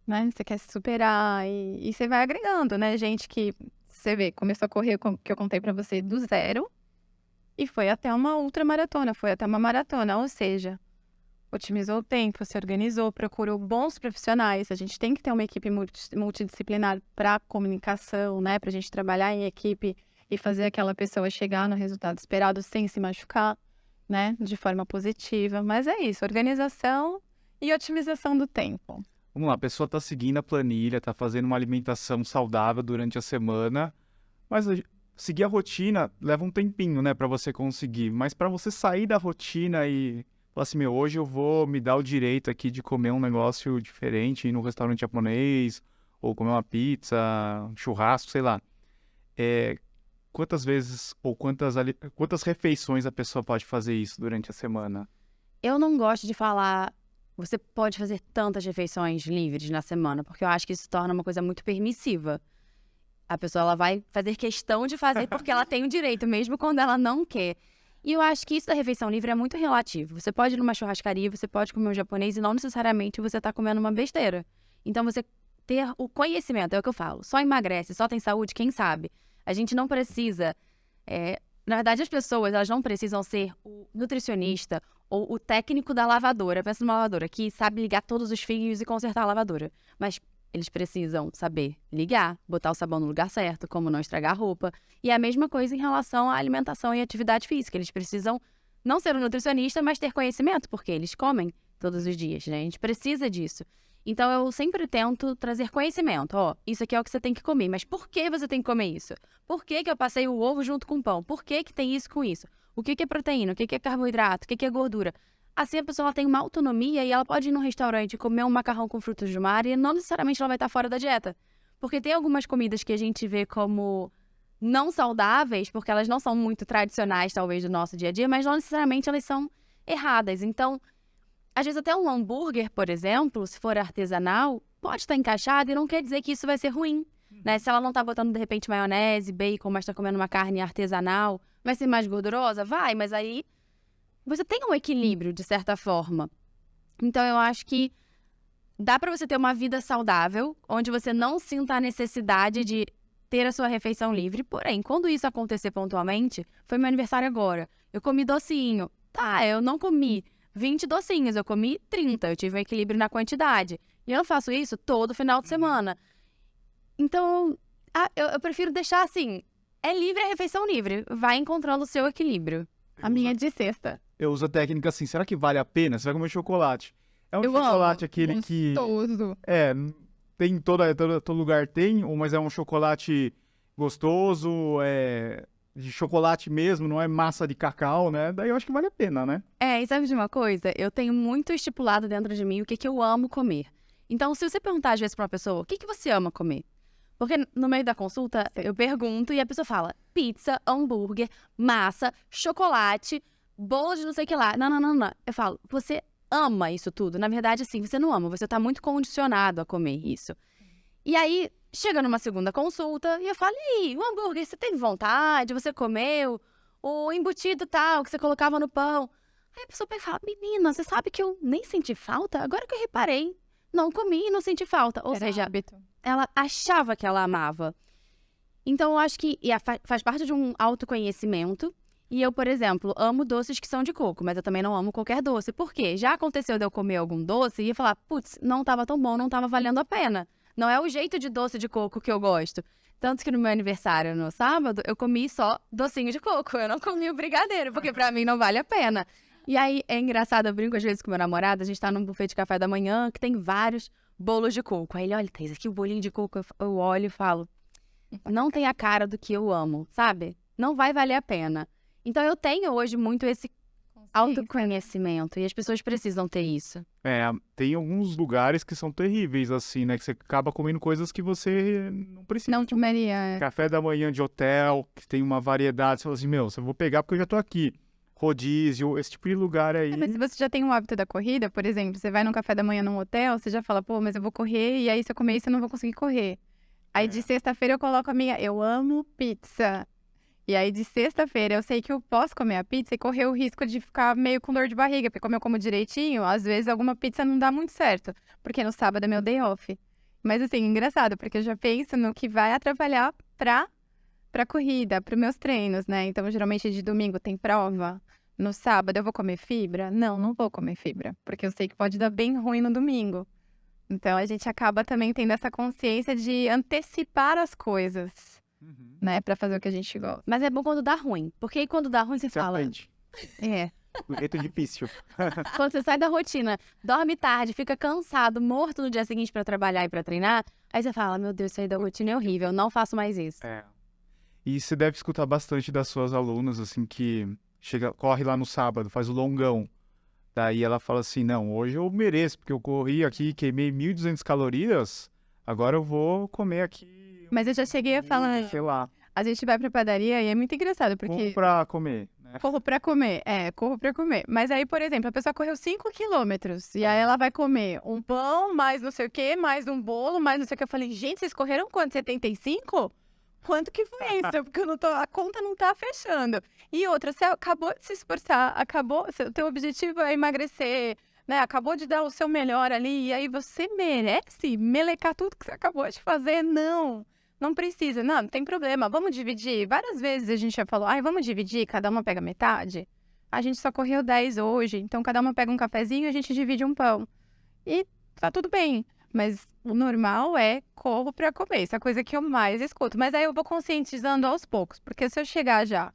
né? Você quer se superar e você vai agregando, né? Gente que... Você vê, começou a correr, que eu contei pra você, do 0 e foi até uma ultramaratona, foi até uma maratona. Ou seja, otimizou o tempo, se organizou, procurou bons profissionais. A gente tem que ter uma equipe multidisciplinar para comunicação, né? Pra gente trabalhar em equipe e fazer aquela pessoa chegar no resultado esperado sem se machucar, né? De forma positiva. Mas é isso, organização e otimização do tempo. Vamos lá, a pessoa está seguindo a planilha, está fazendo uma alimentação saudável durante a semana, mas seguir a rotina leva um tempinho, né, para você conseguir. Mas para você sair da rotina e falar assim, hoje eu vou me dar o direito aqui de comer um negócio diferente, ir num restaurante japonês, ou comer uma pizza, um churrasco, sei lá. Quantas vezes ou quantas refeições a pessoa pode fazer isso durante a semana? Eu não gosto de falar... Você pode fazer tantas refeições livres na semana, porque eu acho que isso torna uma coisa muito permissiva. A pessoa ela vai fazer questão de fazer porque ela tem o direito, mesmo quando ela não quer. E eu acho que isso da refeição livre é muito relativo. Você pode ir numa churrascaria, você pode comer um japonês e não necessariamente você está comendo uma besteira. Então, você ter o conhecimento, é o que eu falo. Só emagrece, só tem saúde, quem sabe? A gente não precisa... Na verdade, as pessoas elas não precisam ser o nutricionista ou o técnico da lavadora. Pensa numa lavadora que sabe ligar todos os fios e consertar a lavadora. Mas eles precisam saber ligar, botar o sabão no lugar certo, como não estragar a roupa. E é a mesma coisa em relação à alimentação e atividade física. Eles precisam não ser um nutricionista, mas ter conhecimento, porque eles comem todos os dias, né? A gente precisa disso. Então, eu sempre tento trazer conhecimento. Isso aqui é o que você tem que comer. Mas por que você tem que comer isso? Por que eu passei o ovo junto com o pão? Por que tem isso com isso? O que é proteína? O que é carboidrato? O que é gordura? Assim, a pessoa ela tem uma autonomia e ela pode ir num restaurante e comer um macarrão com frutos do mar e não necessariamente ela vai estar fora da dieta. Porque tem algumas comidas que a gente vê como não saudáveis, porque elas não são muito tradicionais, talvez, do nosso dia a dia, mas não necessariamente elas são erradas. Então... Às vezes até um hambúrguer, por exemplo, se for artesanal, pode estar encaixado e não quer dizer que isso vai ser ruim, né? Se ela não está botando, de repente, maionese, bacon, mas está comendo uma carne artesanal, vai ser mais gordurosa? Vai, mas aí você tem um equilíbrio, de certa forma. Então, eu acho que dá para você ter uma vida saudável, onde você não sinta a necessidade de ter a sua refeição livre. Porém, quando isso acontecer pontualmente, foi meu aniversário agora, eu comi docinho. Eu não comi 20 docinhos, eu comi 30, eu tive um equilíbrio na quantidade. E eu não faço isso todo final de semana. Então, eu prefiro deixar assim, é livre a refeição livre, vai encontrando o seu equilíbrio. A minha é de sexta. Eu uso a técnica assim, será que vale a pena? Você vai comer chocolate. É um Eu chocolate amo. aquele que... Gostoso. tem em todo lugar tem, mas é um chocolate gostoso, de chocolate mesmo, não é massa de cacau, né? Daí eu acho que vale a pena, né? E sabe de uma coisa? Eu tenho muito estipulado dentro de mim o que que eu amo comer. Então, se você perguntar às vezes pra uma pessoa, o que que você ama comer? Porque no meio da consulta, eu pergunto e a pessoa fala pizza, hambúrguer, massa, chocolate, bolo de não sei o que lá. Não, não, não, não. Eu falo, você ama isso tudo? Na verdade, assim, você não ama. Você tá muito condicionado a comer isso. E aí, chega numa segunda consulta e eu falo, e aí, o hambúrguer, você teve vontade? Você comeu? O embutido tal, que você colocava no pão? Aí a pessoa pega e fala, menina, você sabe que eu nem senti falta? Agora que eu reparei. Não comi e não senti falta. Ou seja, hábito. ela achava que ela amava. Então, eu acho que faz parte de um autoconhecimento. E eu, por exemplo, amo doces que são de coco, mas eu também não amo qualquer doce. Por quê? Já aconteceu de eu comer algum doce e ia falar, putz, não tava tão bom, não tava valendo a pena. Não é o jeito de doce de coco que eu gosto. Tanto que no meu aniversário, no sábado, eu comi só docinho de coco. Eu não comi o brigadeiro, porque pra mim não vale a pena. E aí, é engraçado, eu brinco às vezes com meu namorado, a gente tá num buffet de café da manhã que tem vários bolos de coco. Aí ele, olha, Thaís, aqui o bolinho de coco. Eu olho e falo, não tem a cara do que eu amo, sabe? Não vai valer a pena. Então, eu tenho hoje muito esse autoconhecimento e as pessoas precisam ter isso. Tem alguns lugares que são terríveis, assim, né? Que você acaba comendo coisas que você não precisa. Não comeria. Café da manhã de hotel, que tem uma variedade. Você fala assim, meu, eu vou pegar porque eu já tô aqui. Rodízio, esse tipo de lugar aí. Mas se você já tem um hábito da corrida, por exemplo, você vai num café da manhã num hotel, você já fala, pô, mas eu vou correr, e aí se eu comer isso eu não vou conseguir correr. Aí de sexta-feira eu coloco a minha, eu amo pizza. E aí de sexta-feira eu sei que eu posso comer a pizza e correr o risco de ficar meio com dor de barriga, porque como eu como direitinho, às vezes alguma pizza não dá muito certo, porque no sábado é meu day off. Mas assim, engraçado, porque eu já penso no que vai atrapalhar pra corrida, pros meus treinos, né? Então, geralmente de domingo tem prova. No sábado eu vou comer fibra? Não, não vou comer fibra, porque eu sei que pode dar bem ruim no domingo. Então, a gente acaba também tendo essa consciência de antecipar as coisas, né? Pra fazer o que a gente gosta. Mas é bom quando dá ruim, porque aí quando dá ruim você fala... aprende. O jeito difícil. Quando você sai da rotina, dorme tarde, fica cansado, morto no dia seguinte pra trabalhar e pra treinar, aí você fala, meu Deus, sair da rotina é horrível, não faço mais isso. E você deve escutar bastante das suas alunas, assim, que corre lá no sábado, faz o longão. Daí ela fala assim, não, hoje eu mereço, porque eu corri aqui, queimei 1.200 calorias, agora eu vou comer aqui... Mas eu já cheguei a falar, sei lá, a gente vai pra padaria e é muito engraçado, porque... como pra comer, né? Corro pra comer, corro pra comer. Mas aí, por exemplo, a pessoa correu 5 quilômetros e aí ela vai comer um pão, mais não sei o quê, mais um bolo, mais não sei o que. Eu falei, gente, vocês correram quanto? 75? Quanto que foi isso? Porque a conta não tá fechando. E outra, você acabou de se esforçar, o teu objetivo é emagrecer, né? Acabou de dar o seu melhor ali, e aí você merece melecar tudo que você acabou de fazer? Não precisa, não tem problema, vamos dividir. Várias vezes a gente já falou, vamos dividir, cada uma pega metade. A gente só correu 10 hoje, então cada uma pega um cafezinho e a gente divide um pão. E tá tudo bem. Mas o normal é corro pra comer. Isso é a coisa que eu mais escuto. Mas aí eu vou conscientizando aos poucos. Porque se eu chegar já,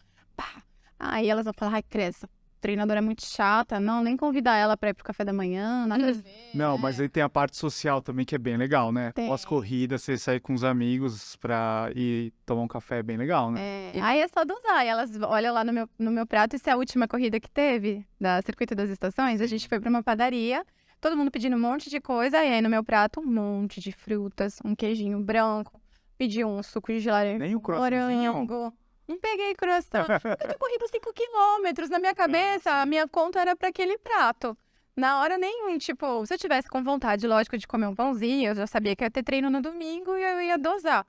aí elas vão falar, essa treinadora é muito chata. Não, nem convidar ela pra ir pro café da manhã, nada a ver. Não, mas aí tem a parte social também que é bem legal, né? Tem. Pós-corrida, você sair com os amigos pra ir tomar um café é bem legal, né? Aí é só dosar. E elas olham lá no meu prato. Isso é a última corrida que teve, da Circuito das Estações. A gente foi pra uma padaria. Todo mundo pedindo um monte de coisa, e aí no meu prato, um monte de frutas, um queijinho branco, pedi um suco de laranja, Nem o croissantzinho? morango. Não peguei croissant. Eu tinha corrido 5 quilômetros, na minha cabeça, a minha conta era pra aquele prato. Na hora nem, tipo, se eu tivesse com vontade, lógico, de comer um pãozinho, eu já sabia que ia ter treino no domingo e eu ia dosar.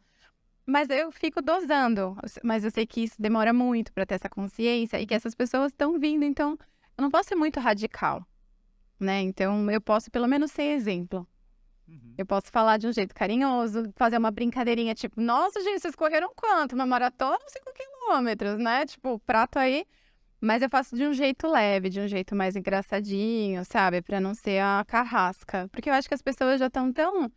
Mas eu fico dosando, mas eu sei que isso demora muito pra ter essa consciência e que essas pessoas estão vindo, então eu não posso ser muito radical. Né? Então, eu posso pelo menos ser exemplo. Eu posso falar de um jeito carinhoso, fazer uma brincadeirinha, tipo, nossa, gente, vocês correram quanto? Uma maratona? 5 quilômetros, né? Tipo, o prato aí. Mas eu faço de um jeito leve, de um jeito mais engraçadinho, sabe? Pra não ser a carrasca. Porque eu acho que as pessoas já estão tão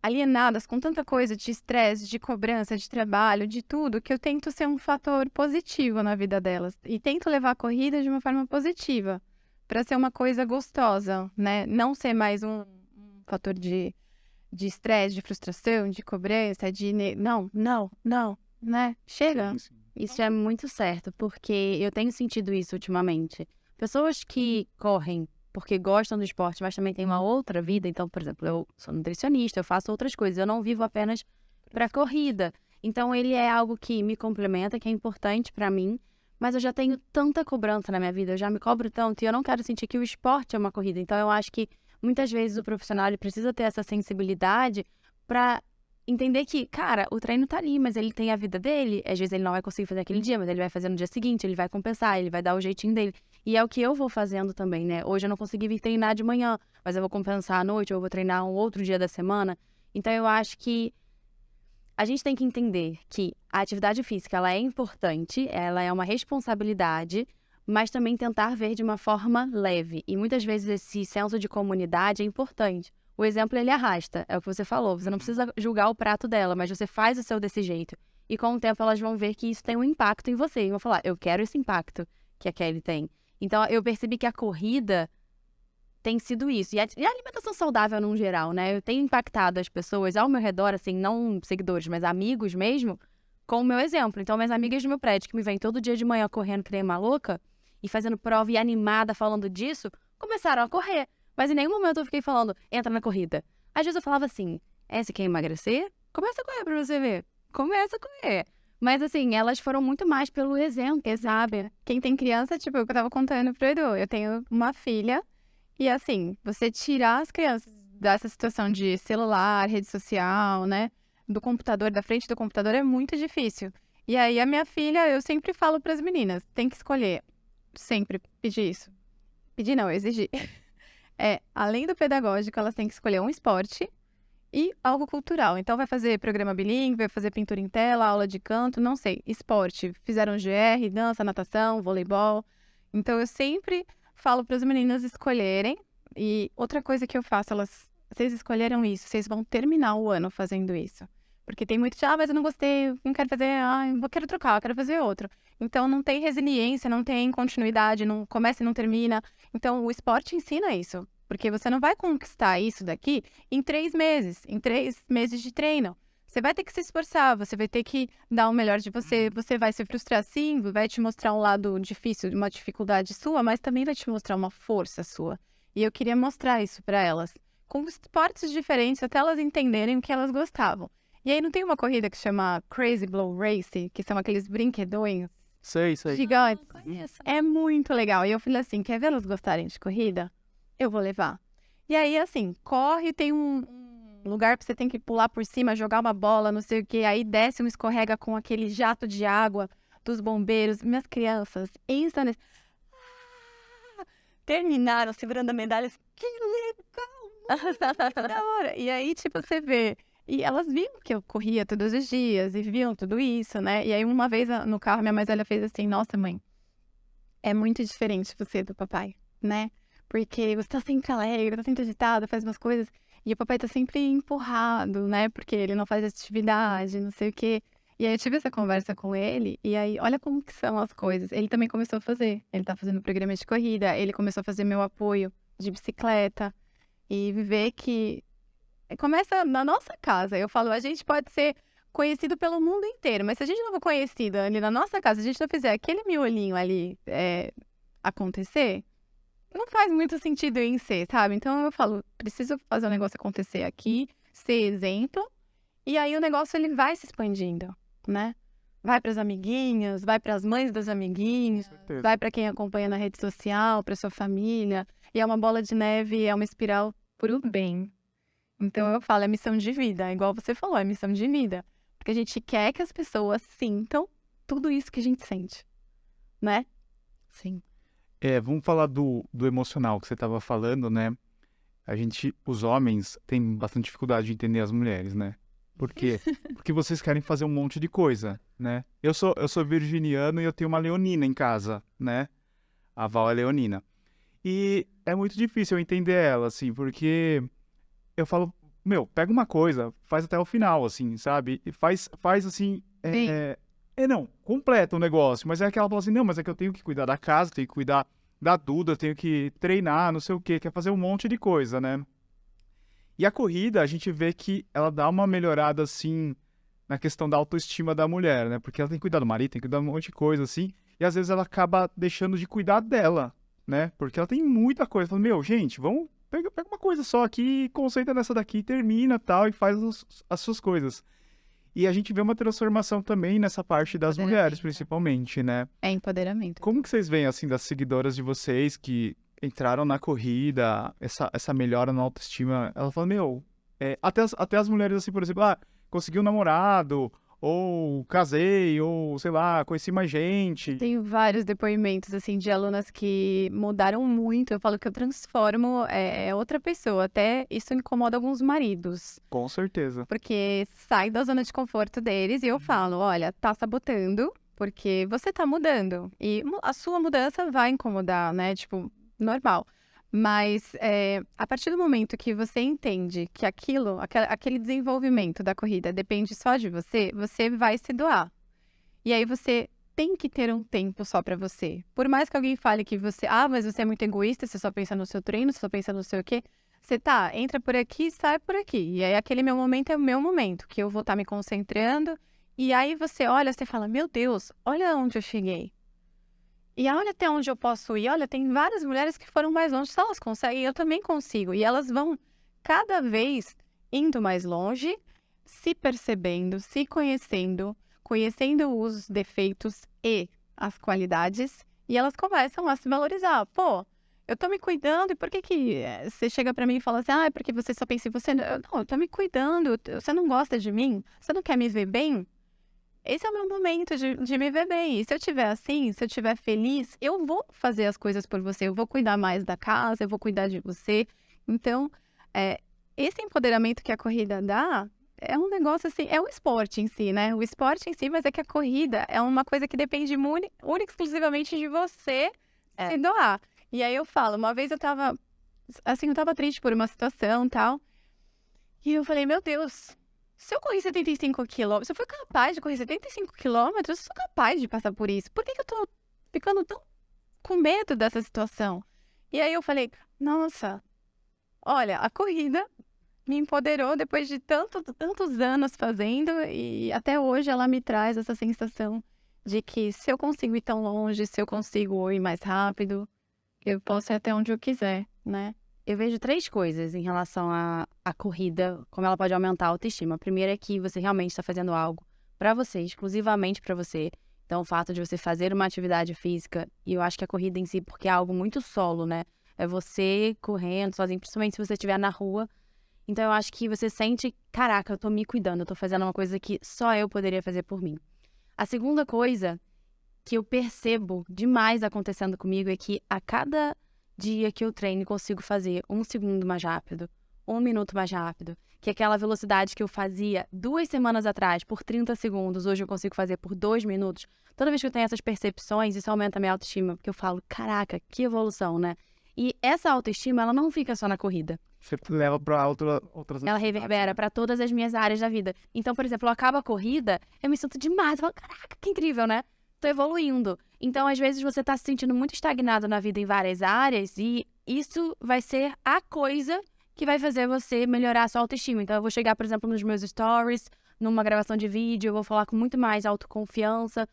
alienadas com tanta coisa de estresse, de cobrança, de trabalho, de tudo, que eu tento ser um fator positivo na vida delas. E tento levar a corrida de uma forma positiva. Para ser uma coisa gostosa, né? Não ser mais um fator de de estresse, de frustração, de cobrança, não, né? Chega. Sim, sim. Isso é muito certo, porque eu tenho sentido isso ultimamente. Pessoas que correm porque gostam do esporte, mas também têm uma outra vida. Então, por exemplo, eu sou nutricionista, eu faço outras coisas, eu não vivo apenas para corrida. Então, ele é algo que me complementa, que é importante para mim, mas eu já tenho tanta cobrança na minha vida, eu já me cobro tanto e eu não quero sentir que o esporte é uma corrida. Então, eu acho que muitas vezes o profissional ele precisa ter essa sensibilidade para entender que, cara, o treino tá ali, mas ele tem a vida dele. Às vezes ele não vai conseguir fazer aquele dia, mas ele vai fazer no dia seguinte, ele vai compensar, ele vai dar o jeitinho dele. E é o que eu vou fazendo também, né? Hoje eu não consegui vir treinar de manhã, mas eu vou compensar à noite, ou eu vou treinar um outro dia da semana. Então eu acho que a gente tem que entender que a atividade física, ela é importante, ela é uma responsabilidade, mas também tentar ver de uma forma leve. E muitas vezes esse senso de comunidade é importante. O exemplo, ele arrasta, é o que você falou. Você não precisa julgar o prato dela, mas você faz o seu desse jeito. E com o tempo elas vão ver que isso tem um impacto em você. E vão falar, eu quero esse impacto que a Kelly tem. Então, eu percebi que a corrida tem sido isso. E a alimentação saudável, no geral, né? Eu tenho impactado as pessoas ao meu redor, assim, não seguidores, mas amigos mesmo, com o meu exemplo. Então, minhas amigas do meu prédio, que me vêm todo dia de manhã correndo que nem maluca, e fazendo prova e animada falando disso, começaram a correr. Mas em nenhum momento eu fiquei falando, entra na corrida. Às vezes eu falava assim, você quer emagrecer? Começa a correr pra você ver. Começa a correr. Mas assim, elas foram muito mais pelo exemplo, sabe? Quem tem criança, tipo, o que eu tava contando pro Edu, eu tenho uma filha e assim, você tirar as crianças dessa situação de celular, rede social, né? Do computador, da frente do computador é muito difícil. E aí a minha filha, eu sempre falo pras meninas, tem que escolher. Sempre pedir isso. Pedir não, exigir. Além do pedagógico, elas têm que escolher um esporte e algo cultural. Então, vai fazer programa bilíngue, vai fazer pintura em tela, aula de canto, não sei. Esporte. Fizeram GR, dança, natação, voleibol. Então, eu sempre falo para as meninas escolherem. E outra coisa que eu faço, vocês escolheram isso, vocês vão terminar o ano fazendo isso. Porque tem muito de, mas eu não gostei, não quero fazer, eu quero trocar, eu quero fazer outro. Então, não tem resiliência, não tem continuidade, não começa e não termina. Então, o esporte ensina isso. Porque você não vai conquistar isso daqui em 3 meses, em 3 meses de treino. Você vai ter que se esforçar, você vai ter que dar o melhor de você. Você vai se frustrar sim, vai te mostrar um lado difícil, uma dificuldade sua, mas também vai te mostrar uma força sua. E eu queria mostrar isso para elas, com esportes diferentes, até elas entenderem o que elas gostavam. E aí não tem uma corrida que chama Crazy Blow Race, que são aqueles brinquedões Sei. gigantes? Conheço. É muito legal. E eu falei assim, quer ver elas gostarem de corrida? Eu vou levar. E aí, assim, corre, tem um lugar que você tem que pular por cima, jogar uma bola, não sei o quê. Aí desce um escorrega com aquele jato de água dos bombeiros. Minhas crianças, instantâneas, terminaram segurando a medalha. Que legal! Que da hora! E aí, tipo, você vê. E elas viam que eu corria todos os dias e viam tudo isso, né? E aí, uma vez no carro, minha mais velha fez assim: nossa, mãe, é muito diferente você do papai, né? Porque você tá sempre alegre, tá sempre agitada, faz umas coisas. E o papai tá sempre empurrado, né? Porque ele não faz atividade, não sei o quê. E aí eu tive essa conversa com ele. E aí, olha como que são as coisas. Ele também começou a fazer. Ele tá fazendo programa de corrida. Ele começou a fazer meu apoio de bicicleta. E viver que... Começa na nossa casa. Eu falo, a gente pode ser conhecido pelo mundo inteiro. Mas se a gente não for conhecido ali na nossa casa, se a gente não fizer aquele miolinho ali acontecer... não faz muito sentido em ser, sabe? Então eu falo, preciso fazer o negócio acontecer aqui, ser exemplo, e aí o negócio ele vai se expandindo, né? Vai para as amiguinhas, vai para as mães dos amiguinhos, Certeza. vai para quem acompanha na rede social, para sua família, e é uma bola de neve, é uma espiral pro bem. Então eu falo, é missão de vida, igual você falou, é missão de vida, porque a gente quer que as pessoas sintam tudo isso que a gente sente, né? Sim. Vamos falar do emocional que você estava falando, né? Os homens, têm bastante dificuldade de entender as mulheres, né? Por quê? Porque vocês querem fazer um monte de coisa, né? Eu sou virginiano e eu tenho uma leonina em casa, né? A Val é leonina. E é muito difícil eu entender ela, assim, porque eu falo, pega uma coisa, faz até o final, assim, sabe? E faz assim, Sim. não, completa o negócio, mas é que ela fala assim, não, mas é que eu tenho que cuidar da casa, tenho que cuidar da Duda, tenho que treinar, não sei o quê, quer fazer um monte de coisa, né? E a corrida, a gente vê que ela dá uma melhorada, assim, na questão da autoestima da mulher, né? Porque ela tem que cuidar do marido, tem que cuidar de um monte de coisa, assim, e às vezes ela acaba deixando de cuidar dela, né? Porque ela tem muita coisa. Fala, meu, gente, vamos, pega uma coisa só aqui, concentra nessa daqui, termina tal, e faz as suas coisas. E a gente vê uma transformação também nessa parte das mulheres, principalmente, né? É empoderamento. Como que vocês veem, assim, das seguidoras de vocês que entraram na corrida, essa melhora na autoestima? Ela fala, meu, até as mulheres, assim, por exemplo, consegui um namorado, ou casei, ou, sei lá, conheci mais gente. Tenho vários depoimentos, assim, de alunas que mudaram muito. Eu falo que eu transformo outra pessoa. Até isso incomoda alguns maridos. Com certeza. Porque sai da zona de conforto deles e eu falo, olha, tá sabotando, porque você tá mudando. E a sua mudança vai incomodar, né? Tipo, normal. Mas a partir do momento que você entende que aquele desenvolvimento da corrida depende só de você, você vai se doar. E aí você tem que ter um tempo só pra você. Por mais que alguém fale que você, mas você é muito egoísta, você só pensa no seu treino, você só pensa no seu quê. Você entra por aqui, sai por aqui. E aí aquele meu momento é o meu momento, que eu vou estar me concentrando. E aí você olha, você fala, meu Deus, olha onde eu cheguei. E olha até onde eu posso ir. Olha, tem várias mulheres que foram mais longe. Se elas conseguem, eu também consigo. E elas vão cada vez indo mais longe, se percebendo, se conhecendo, conhecendo os defeitos e as qualidades. E elas começam a se valorizar. Pô, eu tô me cuidando. E por que você chega pra mim e fala assim, é porque você só pensa em você? Não, eu tô me cuidando. Você não gosta de mim? Você não quer me ver bem? Esse é o meu momento de me ver bem. E se eu estiver assim, se eu estiver feliz, eu vou fazer as coisas por você. Eu vou cuidar mais da casa, eu vou cuidar de você. Então, esse empoderamento que a corrida dá é um negócio assim, é o esporte em si, né? O esporte em si, mas é que a corrida é uma coisa que depende única e exclusivamente de você se doar. E aí eu falo, uma vez eu tava triste por uma situação e tal. E eu falei, meu Deus, se eu corri 75 quilômetros, se eu fui capaz de correr 75 quilômetros, eu sou capaz de passar por isso. Por que eu tô ficando tão com medo dessa situação? E aí eu falei, nossa, olha, a corrida me empoderou depois de tantos anos fazendo e até hoje ela me traz essa sensação de que se eu consigo ir tão longe, se eu consigo ir mais rápido, eu posso ir até onde eu quiser, né? Eu vejo 3 coisas em relação à corrida, como ela pode aumentar a autoestima. A primeira é que você realmente está fazendo algo para você, exclusivamente para você. Então, o fato de você fazer uma atividade física, e eu acho que a corrida em si, porque é algo muito solo, né? É você correndo sozinho, principalmente se você estiver na rua. Então, eu acho que você sente, caraca, eu tô me cuidando, eu tô fazendo uma coisa que só eu poderia fazer por mim. A segunda coisa que eu percebo demais acontecendo comigo é que a cada dia que eu treino, consigo fazer 1 segundo mais rápido, 1 minuto mais rápido, que aquela velocidade que eu fazia 2 semanas atrás por 30 segundos, hoje eu consigo fazer por 2 minutos. Toda vez que eu tenho essas percepções, isso aumenta a minha autoestima, porque eu falo, caraca, que evolução, né? E essa autoestima, ela não fica só na corrida. Você leva para outras... Ela reverbera para todas as minhas áreas da vida. Então, por exemplo, eu acabo a corrida, eu me sinto demais, eu falo, caraca, que incrível, né? Tô evoluindo. Então, às vezes, você tá se sentindo muito estagnado na vida em várias áreas e isso vai ser a coisa que vai fazer você melhorar a sua autoestima. Então, eu vou chegar, por exemplo, nos meus stories, numa gravação de vídeo, eu vou falar com muito mais autoconfiança,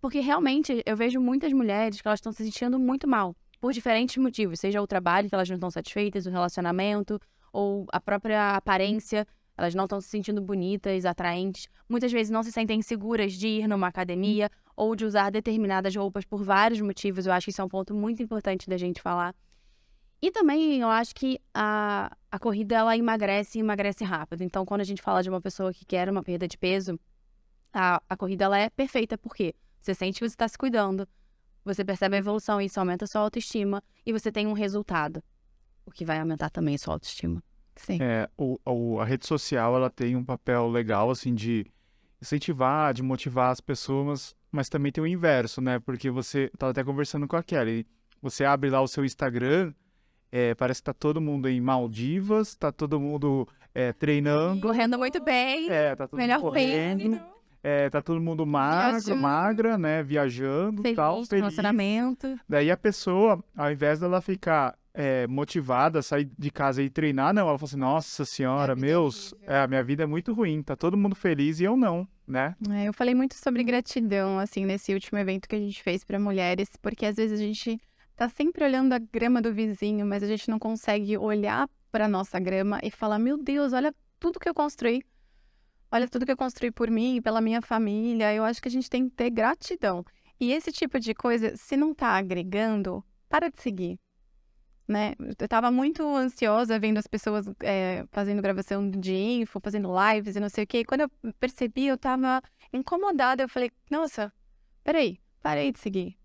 porque realmente eu vejo muitas mulheres que elas estão se sentindo muito mal, por diferentes motivos, seja o trabalho que elas não estão satisfeitas, o relacionamento, ou a própria aparência, elas não estão se sentindo bonitas, atraentes, muitas vezes não se sentem seguras de ir numa academia, ou de usar determinadas roupas por vários motivos. Eu acho que isso é um ponto muito importante da gente falar. E também eu acho que a corrida, ela emagrece e emagrece rápido. Então, quando a gente fala de uma pessoa que quer uma perda de peso, a corrida, ela é perfeita. Por quê? Você sente que você está se cuidando, você percebe a evolução, isso aumenta a sua autoestima e você tem um resultado, o que vai aumentar também a sua autoestima. Sim. A rede social, ela tem um papel legal, assim, de incentivar, de motivar as pessoas, mas também tem o inverso, né? Porque você tava até conversando com a Kelly, você abre lá o seu Instagram, parece que tá todo mundo em Maldivas, tá todo mundo treinando. Correndo muito bem, Tá todo melhor mundo correndo. peso. Tá todo mundo magra, né? Viajando, Feliz, tal, feliz. relacionamento. Daí a pessoa, ao invés dela ficar motivada a sair de casa e treinar, não. Ela falou assim, nossa senhora, a minha vida é muito ruim, tá todo mundo feliz e eu não, né? Eu falei muito sobre gratidão, assim, nesse último evento que a gente fez para mulheres, porque às vezes a gente tá sempre olhando a grama do vizinho, mas a gente não consegue olhar para nossa grama e falar, meu Deus, olha tudo que eu construí. Olha tudo que eu construí por mim e pela minha família. Eu acho que a gente tem que ter gratidão. E esse tipo de coisa, se não tá agregando, para de seguir, né? Eu tava muito ansiosa vendo as pessoas fazendo gravação de info, fazendo lives e não sei o quê. E quando eu percebi, eu tava incomodada. Eu falei, nossa, peraí, parei de seguir.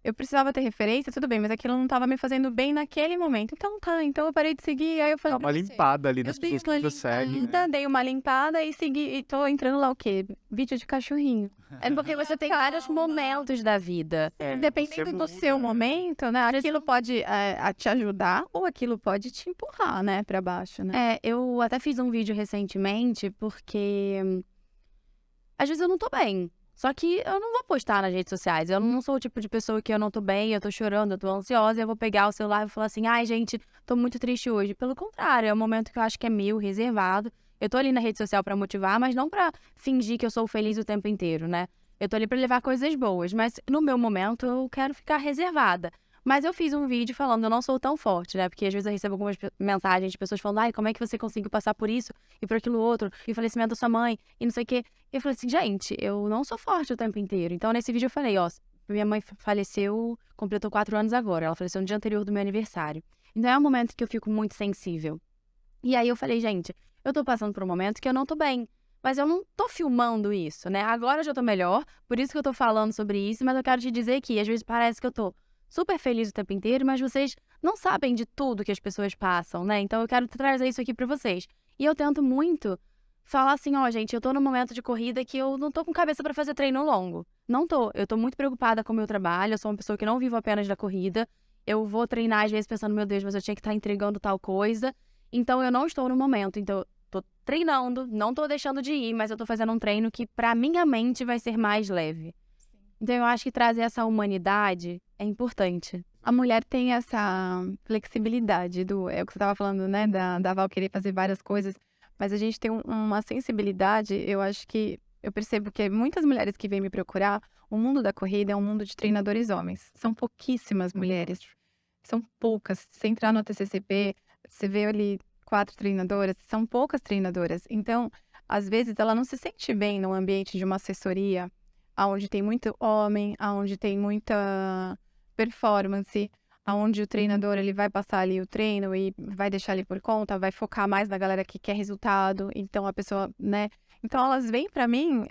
Eu precisava ter referência, tudo bem, mas aquilo não tava me fazendo bem naquele momento. Então eu parei de seguir, aí eu falei... Dá uma limpada ali nas Eu dei pessoas que uma você segue, né? dei uma limpada e segui, e tô entrando lá o quê? Vídeo de cachorrinho. É porque você tem vários momentos da vida. Dependendo do seu momento, né? Aquilo pode te ajudar ou aquilo pode te empurrar, né, pra baixo, né? Eu até fiz um vídeo recentemente porque às vezes eu não tô bem. Só que eu não vou postar nas redes sociais. Eu não sou o tipo de pessoa que eu não tô bem, eu tô chorando, eu tô ansiosa, eu vou pegar o celular e falar assim, ai, gente, tô muito triste hoje. Pelo contrário, é um momento que eu acho que é meu, reservado. Eu tô ali na rede social pra motivar, mas não pra fingir que eu sou feliz o tempo inteiro, né? Eu tô ali pra levar coisas boas, mas no meu momento eu quero ficar reservada. Mas eu fiz um vídeo falando, eu não sou tão forte, né? Porque às vezes eu recebo algumas mensagens de pessoas falando, ai, como é que você conseguiu passar por isso e por aquilo outro, e o falecimento da sua mãe, e não sei o quê. E eu falei assim, gente, eu não sou forte o tempo inteiro. Então nesse vídeo eu falei, ó, minha mãe faleceu, completou 4 anos agora, ela faleceu no dia anterior do meu aniversário. Então é um momento que eu fico muito sensível. E aí eu falei, gente, eu tô passando por um momento que eu não tô bem. Mas eu não tô filmando isso, né? Agora eu já tô melhor, por isso que eu tô falando sobre isso, mas eu quero te dizer que às vezes parece que eu tô super feliz o tempo inteiro, mas vocês não sabem de tudo que as pessoas passam, né? Então eu quero trazer isso aqui pra vocês. E eu tento muito falar assim, ó, gente, eu tô num momento de corrida que eu não tô com cabeça pra fazer treino longo. Não tô. Eu tô muito preocupada com o meu trabalho, eu sou uma pessoa que não vivo apenas da corrida. Eu vou treinar às vezes pensando, meu Deus, mas eu tinha que estar entregando tal coisa. Então eu não estou no momento. Então eu tô treinando, não tô deixando de ir, mas eu tô fazendo um treino que pra minha mente vai ser mais leve. Então eu acho que trazer essa humanidade é importante. A mulher tem essa flexibilidade é o que você estava falando, né? Da Val querer fazer várias coisas, mas a gente tem uma sensibilidade, eu acho que eu percebo que muitas mulheres que vêm me procurar, o mundo da corrida é um mundo de treinadores homens. São pouquíssimas mulheres. São poucas. Se você entrar no TCCP, você vê ali 4 treinadoras, são poucas treinadoras. Então, às vezes, ela não se sente bem no ambiente de uma assessoria, onde tem muito homem, onde tem muita performance, onde o treinador ele vai passar ali o treino e vai deixar ali por conta, vai focar mais na galera que quer resultado. Então, a pessoa, né? Então, elas vêm pra mim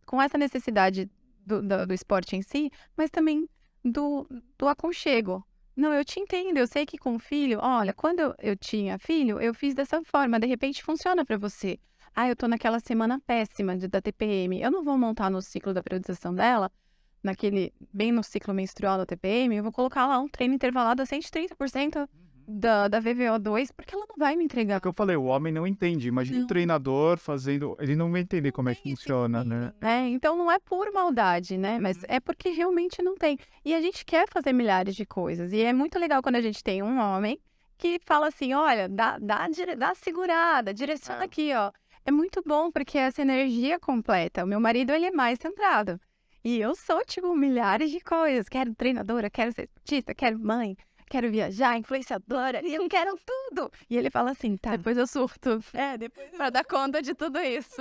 com essa necessidade do esporte em si, mas também do aconchego. Não, eu te entendo, eu sei que com filho, olha, quando eu tinha filho, eu fiz dessa forma, de repente funciona pra você. Ah, eu tô naquela semana péssima da TPM, eu não vou montar no ciclo da periodização dela, bem no ciclo menstrual da TPM, eu vou colocar lá um treino intervalado a 130% da VVO2, porque ela não vai me entregar. É o que eu falei, o homem não entende. Imagina o treinador fazendo... Ele não vai entender como é que funciona, né? Então não é por maldade, né? Mas é porque realmente não tem. E a gente quer fazer milhares de coisas. E é muito legal quando a gente tem um homem que fala assim, olha, dá segurada, direciona aqui, ó. É muito bom, porque essa energia completa. O meu marido, ele é mais centrado. E eu sou, tipo, milhares de coisas. Quero treinadora, quero ser artista, quero mãe, quero viajar, influenciadora, e eu quero tudo. E ele fala assim, tá. Depois eu surto. Depois pra dar conta de tudo isso.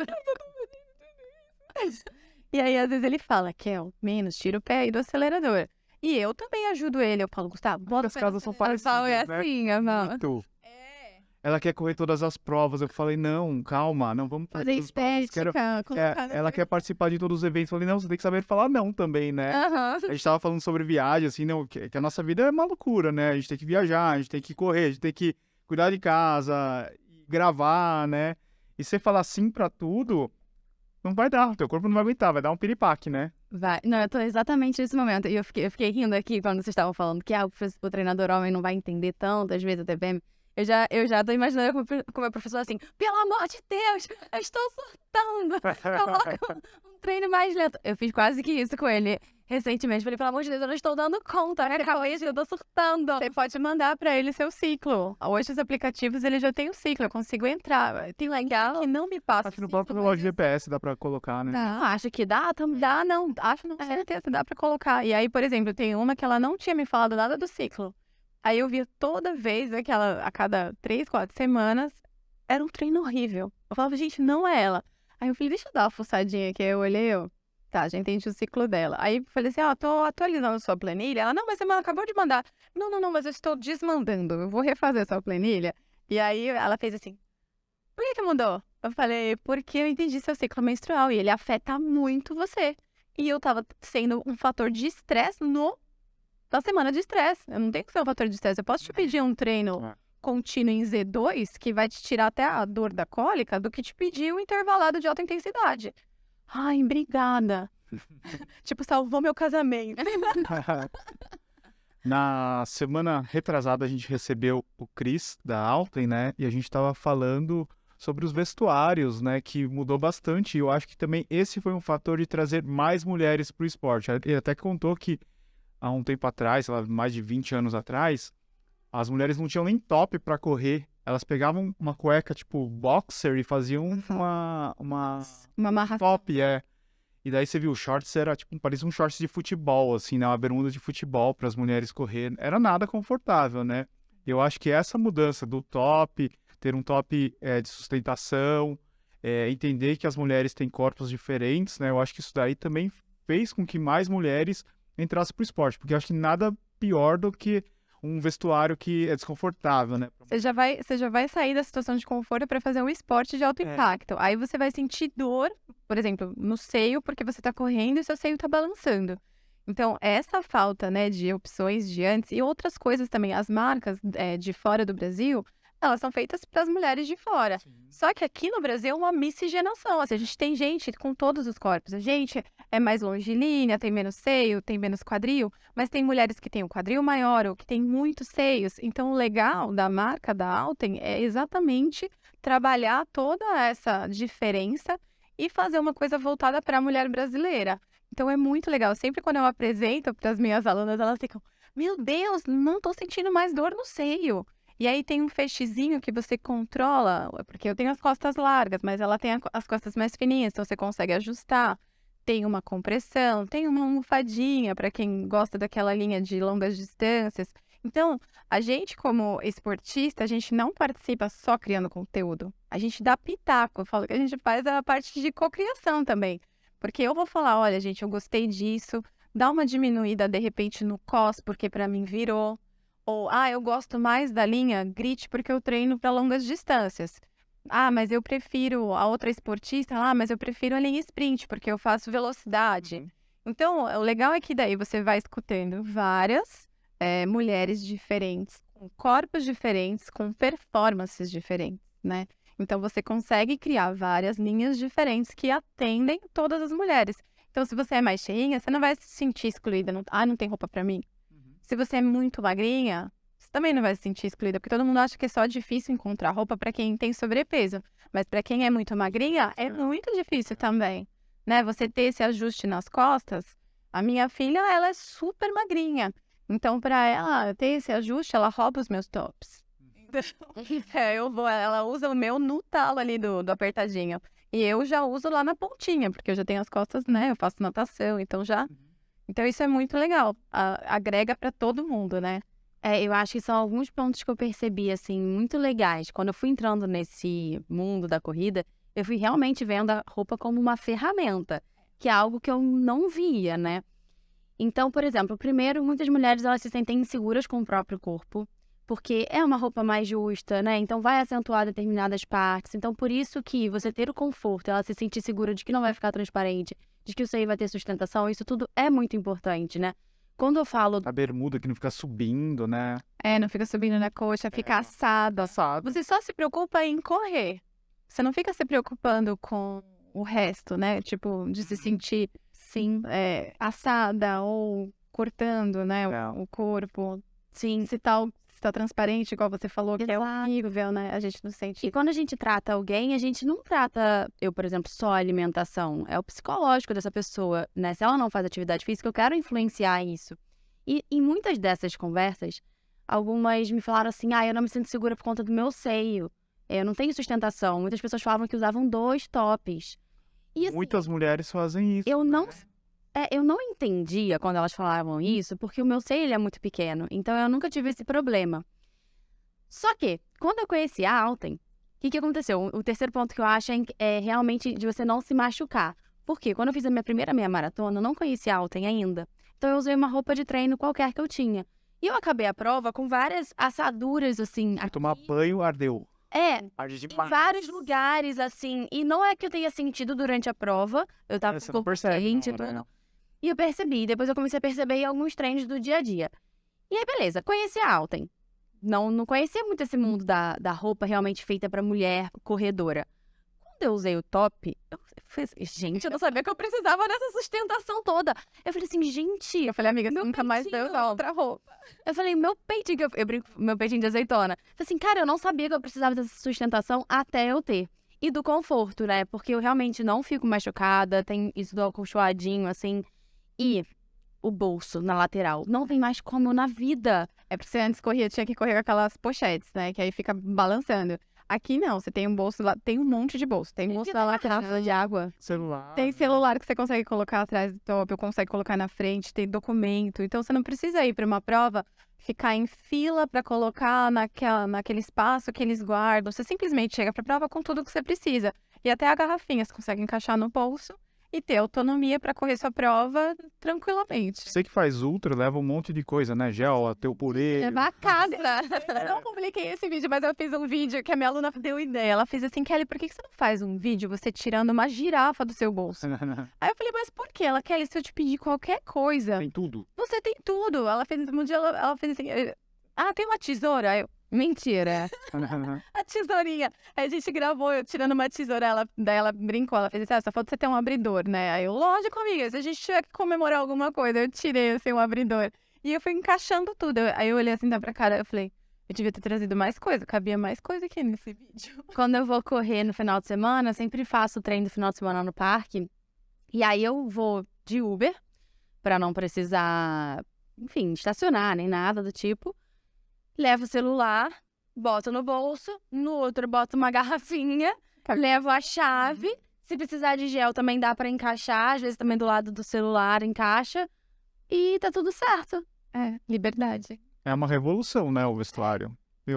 E aí, às vezes, ele fala, Kel, menos, tira o pé aí do acelerador. E eu também ajudo ele. Eu falo, Gustavo, bota As casas são parecidas, é né? assim, Muito. Ela quer correr todas as provas. Eu falei, não, calma, não vamos fazer estética, ela quer participar de todos os eventos. Eu falei, não, você tem que saber falar não também, né? A gente tava falando sobre viagem, assim, não, que a nossa vida é uma loucura, né? A gente tem que viajar, a gente tem que correr, a gente tem que cuidar de casa, gravar, né? E você falar sim pra tudo, não vai dar, teu corpo não vai aguentar, vai dar um piripaque, né? Vai. Não, eu tô exatamente nesse momento. E eu fiquei rindo aqui quando vocês estavam falando que o treinador homem não vai entender tanto, às vezes a TPM. Eu já tô imaginando com o meu professor assim, pelo amor de Deus, eu estou surtando. Coloca um treino mais lento. Eu fiz quase que isso com ele recentemente. Falei, pelo amor de Deus, eu não estou dando conta. Hoje eu tô surtando. Você pode mandar pra ele seu ciclo. Hoje os aplicativos, ele já tem o ciclo, eu consigo entrar. Tem Legal. que não me passa Acho que o no próprio ciclo, relógio mas GPS dá pra colocar, né? dá. Acho que dá, Dá, não. Acho, não, com certeza, dá pra colocar. E aí, por exemplo, tem uma que ela não tinha me falado nada do ciclo. Aí eu via toda vez, a cada 3, 4 semanas, era um treino horrível. Eu falava, gente, não é ela. Aí eu falei, deixa eu dar uma fuçadinha aqui. Aí eu olhei, tá, já entendi o ciclo dela. Aí eu falei assim, tô atualizando sua planilha. Ela, não, mas você acabou de mandar. Não, mas eu estou desmandando. Eu vou refazer sua planilha. E aí ela fez assim, por que mudou? Eu falei, porque eu entendi seu ciclo menstrual e ele afeta muito você. E eu tava sendo um fator de estresse da semana de estresse. Eu não tenho que ser um fator de estresse. Eu posso te pedir um treino contínuo em Z2, que vai te tirar até a dor da cólica, do que te pedir um intervalado de alta intensidade. Ai, obrigada. Tipo, salvou meu casamento. Na semana retrasada, a gente recebeu o Cris, da Alten, né? E a gente tava falando sobre os vestuários, né? Que mudou bastante. E eu acho que também esse foi um fator de trazer mais mulheres pro esporte. Ele até contou que há um tempo atrás, sei lá, mais de 20 anos atrás, as mulheres não tinham nem top pra correr. Elas pegavam uma cueca, tipo, boxer e faziam uma Uma top, E daí você viu, o shorts era, tipo, parecia um shorts de futebol, assim, né? Uma bermuda de futebol para as mulheres correr. Era nada confortável, né? Eu acho que essa mudança do top, ter um top de sustentação, entender que as mulheres têm corpos diferentes, né? Eu acho que isso daí também fez com que mais mulheres entrassem pro esporte, porque eu acho que nada pior do que um vestuário que é desconfortável, né? Você já vai sair da situação de conforto para fazer um esporte de alto impacto. Aí você vai sentir dor, por exemplo, no seio, porque você tá correndo e seu seio tá balançando. Então, essa falta, né, de opções de antes e outras coisas também, as marcas de fora do Brasil, elas são feitas para as mulheres de fora. Sim. Só que aqui no Brasil é uma miscigenação. Assim, a gente tem gente com todos os corpos. A gente é mais longilínea, tem menos seio, tem menos quadril, mas tem mulheres que têm um quadril maior ou que têm muitos seios. Então, o legal da marca da Alten é exatamente trabalhar toda essa diferença e fazer uma coisa voltada para a mulher brasileira. Então, é muito legal. Sempre quando eu apresento para as minhas alunas, elas ficam, meu Deus, não estou sentindo mais dor no seio. E aí tem um feixezinho que você controla, porque eu tenho as costas largas, mas ela tem as costas mais fininhas, então você consegue ajustar. Tem uma compressão, tem uma almofadinha para quem gosta daquela linha de longas distâncias. Então, a gente como esportista, a gente não participa só criando conteúdo. A gente dá pitaco, eu falo que a gente faz a parte de cocriação também. Porque eu vou falar, olha, gente, eu gostei disso, dá uma diminuída de repente no cos, porque para mim virou. Ou, eu gosto mais da linha grit porque eu treino para longas distâncias. Mas eu prefiro a outra esportista, mas eu prefiro a linha sprint porque eu faço velocidade. Então, o legal é que daí você vai escutando várias mulheres diferentes, com corpos diferentes, com performances diferentes, né? Então, você consegue criar várias linhas diferentes que atendem todas as mulheres. Então, se você é mais cheinha, você não vai se sentir excluída. Não tem roupa para mim. Se você é muito magrinha, você também não vai se sentir excluída, porque todo mundo acha que é só difícil encontrar roupa para quem tem sobrepeso. Mas para quem é muito magrinha, é muito difícil também, né? Você ter esse ajuste nas costas. A minha filha, ela é super magrinha. Então, para ela ter esse ajuste, ela rouba os meus tops. Ela usa o meu no talo ali do apertadinho. E eu já uso lá na pontinha, porque eu já tenho as costas, né? Eu faço natação, então já... Então, isso é muito legal. Agrega para todo mundo, né? Eu acho que são alguns pontos que eu percebi, assim, muito legais. Quando eu fui entrando nesse mundo da corrida, eu fui realmente vendo a roupa como uma ferramenta, que é algo que eu não via, né? Então, por exemplo, primeiro, muitas mulheres, elas se sentem inseguras com o próprio corpo, porque é uma roupa mais justa, né? Então, vai acentuar determinadas partes. Então, por isso que você ter o conforto, ela se sentir segura de que não vai ficar transparente, de que o seio vai ter sustentação, isso tudo é muito importante, né? Quando eu falo... A bermuda que não fica subindo, né? Não fica subindo na coxa, fica assada. Você só se preocupa em correr. Você não fica se preocupando com o resto, né? Tipo, de se sentir, sim, assada ou cortando, né? O corpo. Sim. Se tá tá transparente, igual você falou, que é Exato. horrível, né? A gente não sente. E quando a gente trata alguém, a gente não trata, eu, por exemplo, só a alimentação. É o psicológico dessa pessoa, né? Se ela não faz atividade física, eu quero influenciar isso. E em muitas dessas conversas, algumas me falaram assim, eu não me sinto segura por conta do meu seio. Eu não tenho sustentação. Muitas pessoas falavam que usavam 2 tops. E assim, Muitas mulheres fazem isso. eu não entendia quando elas falavam isso, porque o meu seio ele é muito pequeno. Então eu nunca tive esse problema. Só que, quando eu conheci a Alten, o que aconteceu? O terceiro ponto que eu acho é realmente de você não se machucar. Por quê? Quando eu fiz a minha primeira meia maratona, eu não conhecia a Alten ainda. Então eu usei uma roupa de treino qualquer que eu tinha. E eu acabei a prova com várias assaduras, assim. Vai tomar banho, ardeu. Arde Em demais. vários lugares, assim. E não é que eu tenha sentido durante a prova. Eu tava Você com o não corpo percebe quente e na hora, tudo. não. E eu percebi. Depois eu comecei a perceber em alguns treinos do dia a dia. E aí, beleza. Conheci a Alten. Não conhecia muito esse mundo da roupa realmente feita pra mulher corredora. Quando eu usei o top, eu falei assim, gente, eu não sabia que eu precisava dessa sustentação toda. Eu falei assim, gente... Eu falei, amiga, Meu nunca mais deu peitinho. outra roupa. Eu falei, meu peitinho, eu brinco, meu peitinho de azeitona. Eu falei assim, cara, eu não sabia que eu precisava dessa sustentação até eu ter. E do conforto, né? Porque eu realmente não fico machucada, tem isso do acolchoadinho, assim. E o bolso na lateral. Não tem mais como na vida. É porque você antes corria, tinha que correr com aquelas pochetes, né? Que aí fica balançando. Aqui não, você tem um bolso lá, tem um monte de bolso. Tem bolso na lateral de água. Celular. Tem celular que você consegue colocar atrás do top, ou consegue colocar na frente, tem documento. Então você não precisa ir para uma prova, ficar em fila para colocar naquele espaço que eles guardam. Você simplesmente chega para a prova com tudo que você precisa. E até a garrafinha você consegue encaixar no bolso e ter autonomia para correr sua prova tranquilamente. Você que faz ultra, leva um monte de coisa, né? Gel, teu purê. Levar a casa. Eu não publiquei esse vídeo, mas eu fiz um vídeo que a minha aluna deu ideia. Ela fez assim, Kelly, por que você não faz um vídeo você tirando uma girafa do seu bolso? Aí eu falei, mas por quê? Ela, Kelly, se eu te pedir qualquer coisa, Tem tudo. você tem tudo. Ela fez um dia, ela fez assim, tem uma tesoura? Aí eu, mentira. A tesourinha. Aí a gente gravou eu tirando uma tesoura. Daí ela brincou, ela fez assim, só falta você ter um abridor, né? Aí eu, lógico, amiga, se a gente tiver que comemorar alguma coisa, eu tirei assim um abridor. E eu fui encaixando tudo. Aí eu olhei assim, dá pra cara, eu falei, eu devia ter trazido mais coisa, cabia mais coisa aqui nesse vídeo. Quando eu vou correr no final de semana, eu sempre faço o treino do final de semana no parque. E aí eu vou de Uber, pra não precisar, enfim, estacionar, nem nada do tipo. Levo o celular, boto no bolso, no outro boto uma garrafinha, levo a chave. Se precisar de gel também dá pra encaixar, às vezes também do lado do celular encaixa. E tá tudo certo. É, liberdade. É uma revolução, né, o vestuário.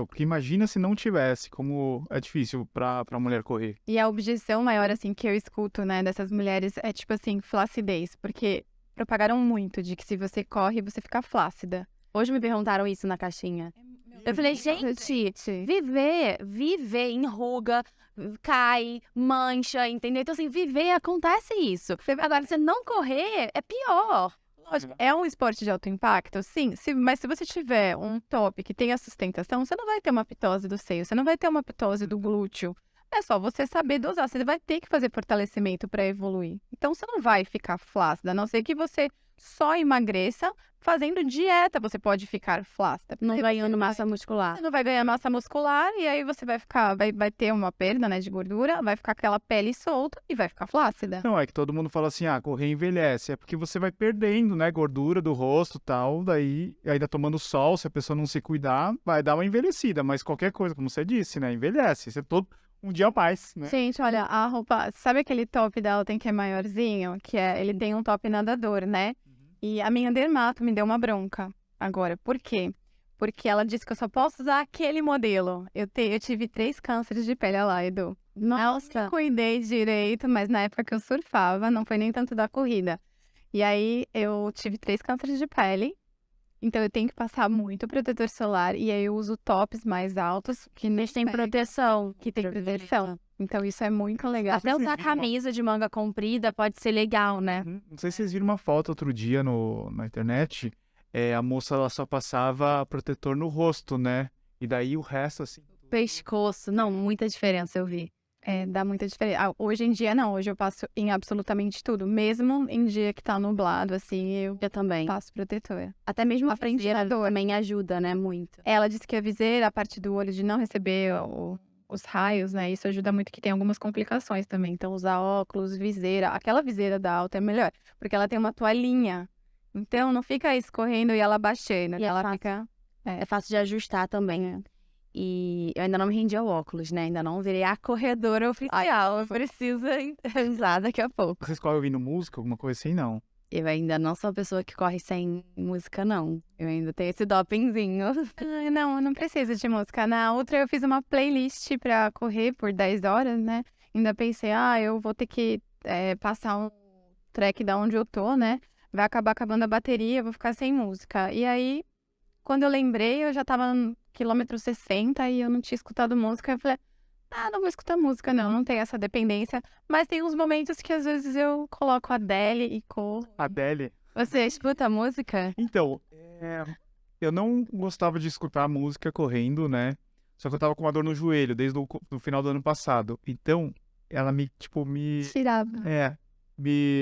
Porque imagina se não tivesse, como é difícil pra mulher correr. E a objeção maior, assim, que eu escuto, né, dessas mulheres é, tipo assim, flacidez. Porque propagaram muito de que se você corre, você fica flácida. Hoje me perguntaram isso na caixinha. Eu falei, gente, viver enruga, cai, mancha, entendeu? Então, assim, viver acontece isso. Agora, você não correr é pior. Lógico, é um esporte de alto impacto, sim, mas se você tiver um top que tenha sustentação, você não vai ter uma pitose do seio, você não vai ter uma pitose do glúteo. É só você saber dosar, você vai ter que fazer fortalecimento para evoluir. Então, você não vai ficar flácida, a não ser que você só emagreça. Fazendo dieta, você pode ficar flácida. Não ganhando massa muscular. Você não vai ganhar massa muscular e aí você vai ficar, vai ter uma perda, né, de gordura, vai ficar aquela pele solta e vai ficar flácida. Não, é que todo mundo fala assim, correr envelhece. É porque você vai perdendo, né, gordura do rosto e tal, daí ainda tomando sol, se a pessoa não se cuidar, vai dar uma envelhecida. Mas qualquer coisa, como você disse, né, envelhece. Você todo um dia a mais, né? Gente, olha, a roupa, sabe aquele top dela tem que é maiorzinho? Ele tem um top nadador, né? E a minha dermato me deu uma bronca agora. Por quê? Porque ela disse que eu só posso usar aquele modelo. Eu tive 3 cânceres de pele lá, Edu. Nossa. Não cuidei direito, mas na época que eu surfava, não foi nem tanto da corrida. E aí eu tive 3 cânceres de pele. Então eu tenho que passar muito protetor solar. E aí eu uso tops mais altos que Eles têm proteção. que tem proteção. Então isso é muito legal. Até usar camisa de manga comprida pode ser legal, né? Não sei se vocês viram uma foto outro dia na internet. A moça ela só passava protetor no rosto, né? E daí o resto, assim. Pescoço. Não, muita diferença eu vi. Dá muita diferença. Hoje em dia, não. Hoje eu passo em absolutamente tudo. Mesmo em dia que tá nublado, assim, eu também. passo protetor. Até mesmo a frente viseira da dor. também ajuda, né? Muito. Ela disse que a viseira, a parte do olho de não receber os raios, né? Isso ajuda muito, que tem algumas complicações também. Então, usar óculos, viseira. Aquela viseira da Alta é melhor, porque ela tem uma toalhinha. Então, não fica escorrendo e ela baixando. E ela fácil. fica... É fácil de ajustar também. E eu ainda não me rendi ao óculos, né? Ainda não virei a corredora oficial. Eu preciso usar daqui a pouco. Vocês correm ouvindo música, alguma coisa assim? Não. Eu ainda não sou a pessoa que corre sem música, não. Eu ainda tenho esse dopingzinho. Não, eu não preciso de música. Na outra, eu fiz uma playlist pra correr por 10 horas, né? Ainda pensei, eu vou ter que passar um track da onde eu tô, né? Vai acabar acabando a bateria, eu vou ficar sem música. E aí, quando eu lembrei, eu já tava no quilômetro 60 e eu não tinha escutado música. Eu falei, não vou escutar música, não tem essa dependência. Mas tem uns momentos que às vezes eu coloco a Adele e corro. Adele? Você escuta música? Então, eu não gostava de escutar música correndo, né? Só que eu tava com uma dor no joelho desde o final do ano passado. Então, ela me Tirava.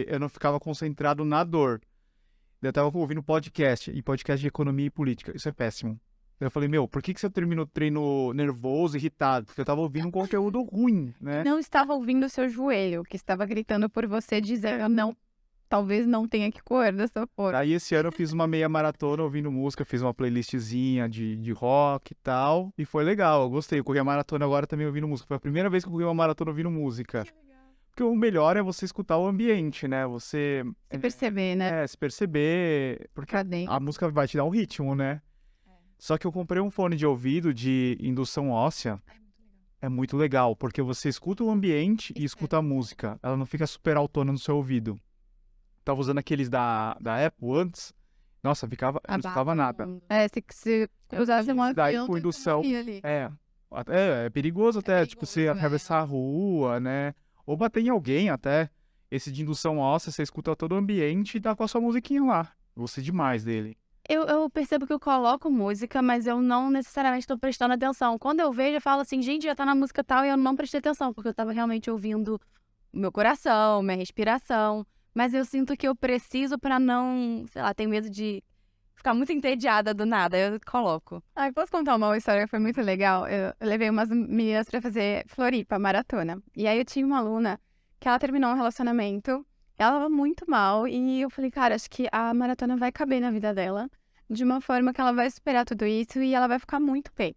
eu não ficava concentrado na dor. Eu tava ouvindo podcast de economia e política. Isso é péssimo. Eu falei, por que você termina o treino nervoso, irritado? Porque eu tava ouvindo um conteúdo ruim, né? Não estava ouvindo o seu joelho, que estava gritando por você, dizendo, não, talvez não tenha que correr dessa forma. Aí esse ano eu fiz uma meia maratona ouvindo música, fiz uma playlistzinha de rock e tal, e foi legal, eu gostei. Eu corri a maratona agora também ouvindo música. Foi a primeira vez que eu corri uma maratona ouvindo música. Porque o melhor é você escutar o ambiente, né? Você... Se perceber, né? se perceber, porque a música vai te dar um ritmo, né? Só que eu comprei um fone de ouvido de indução óssea. É muito legal, porque você escuta o ambiente e escuta a música. Ela não fica super autona no seu ouvido. Tava usando aqueles da Apple antes. Nossa, não escutava nada. Se usasse uma daí com indução. É perigoso até, tipo, você atravessar a rua, né? Ou bater em alguém até. Esse de indução óssea, você escuta todo o ambiente e dá com a sua musiquinha lá. Gostei demais dele. Eu percebo que eu coloco música, mas eu não necessariamente estou prestando atenção. Quando eu vejo, eu falo assim, gente, já tá na música tal, e eu não prestei atenção, porque eu tava realmente ouvindo o meu coração, minha respiração. Mas eu sinto que eu preciso pra não, sei lá, tenho medo de ficar muito entediada do nada, eu coloco. Posso contar uma história que foi muito legal? Eu levei umas meninas pra fazer Floripa, maratona. E aí eu tinha uma aluna que ela terminou um relacionamento. Ela tava muito mal e eu falei, cara, acho que a maratona vai caber na vida dela de uma forma que ela vai superar tudo isso e ela vai ficar muito bem.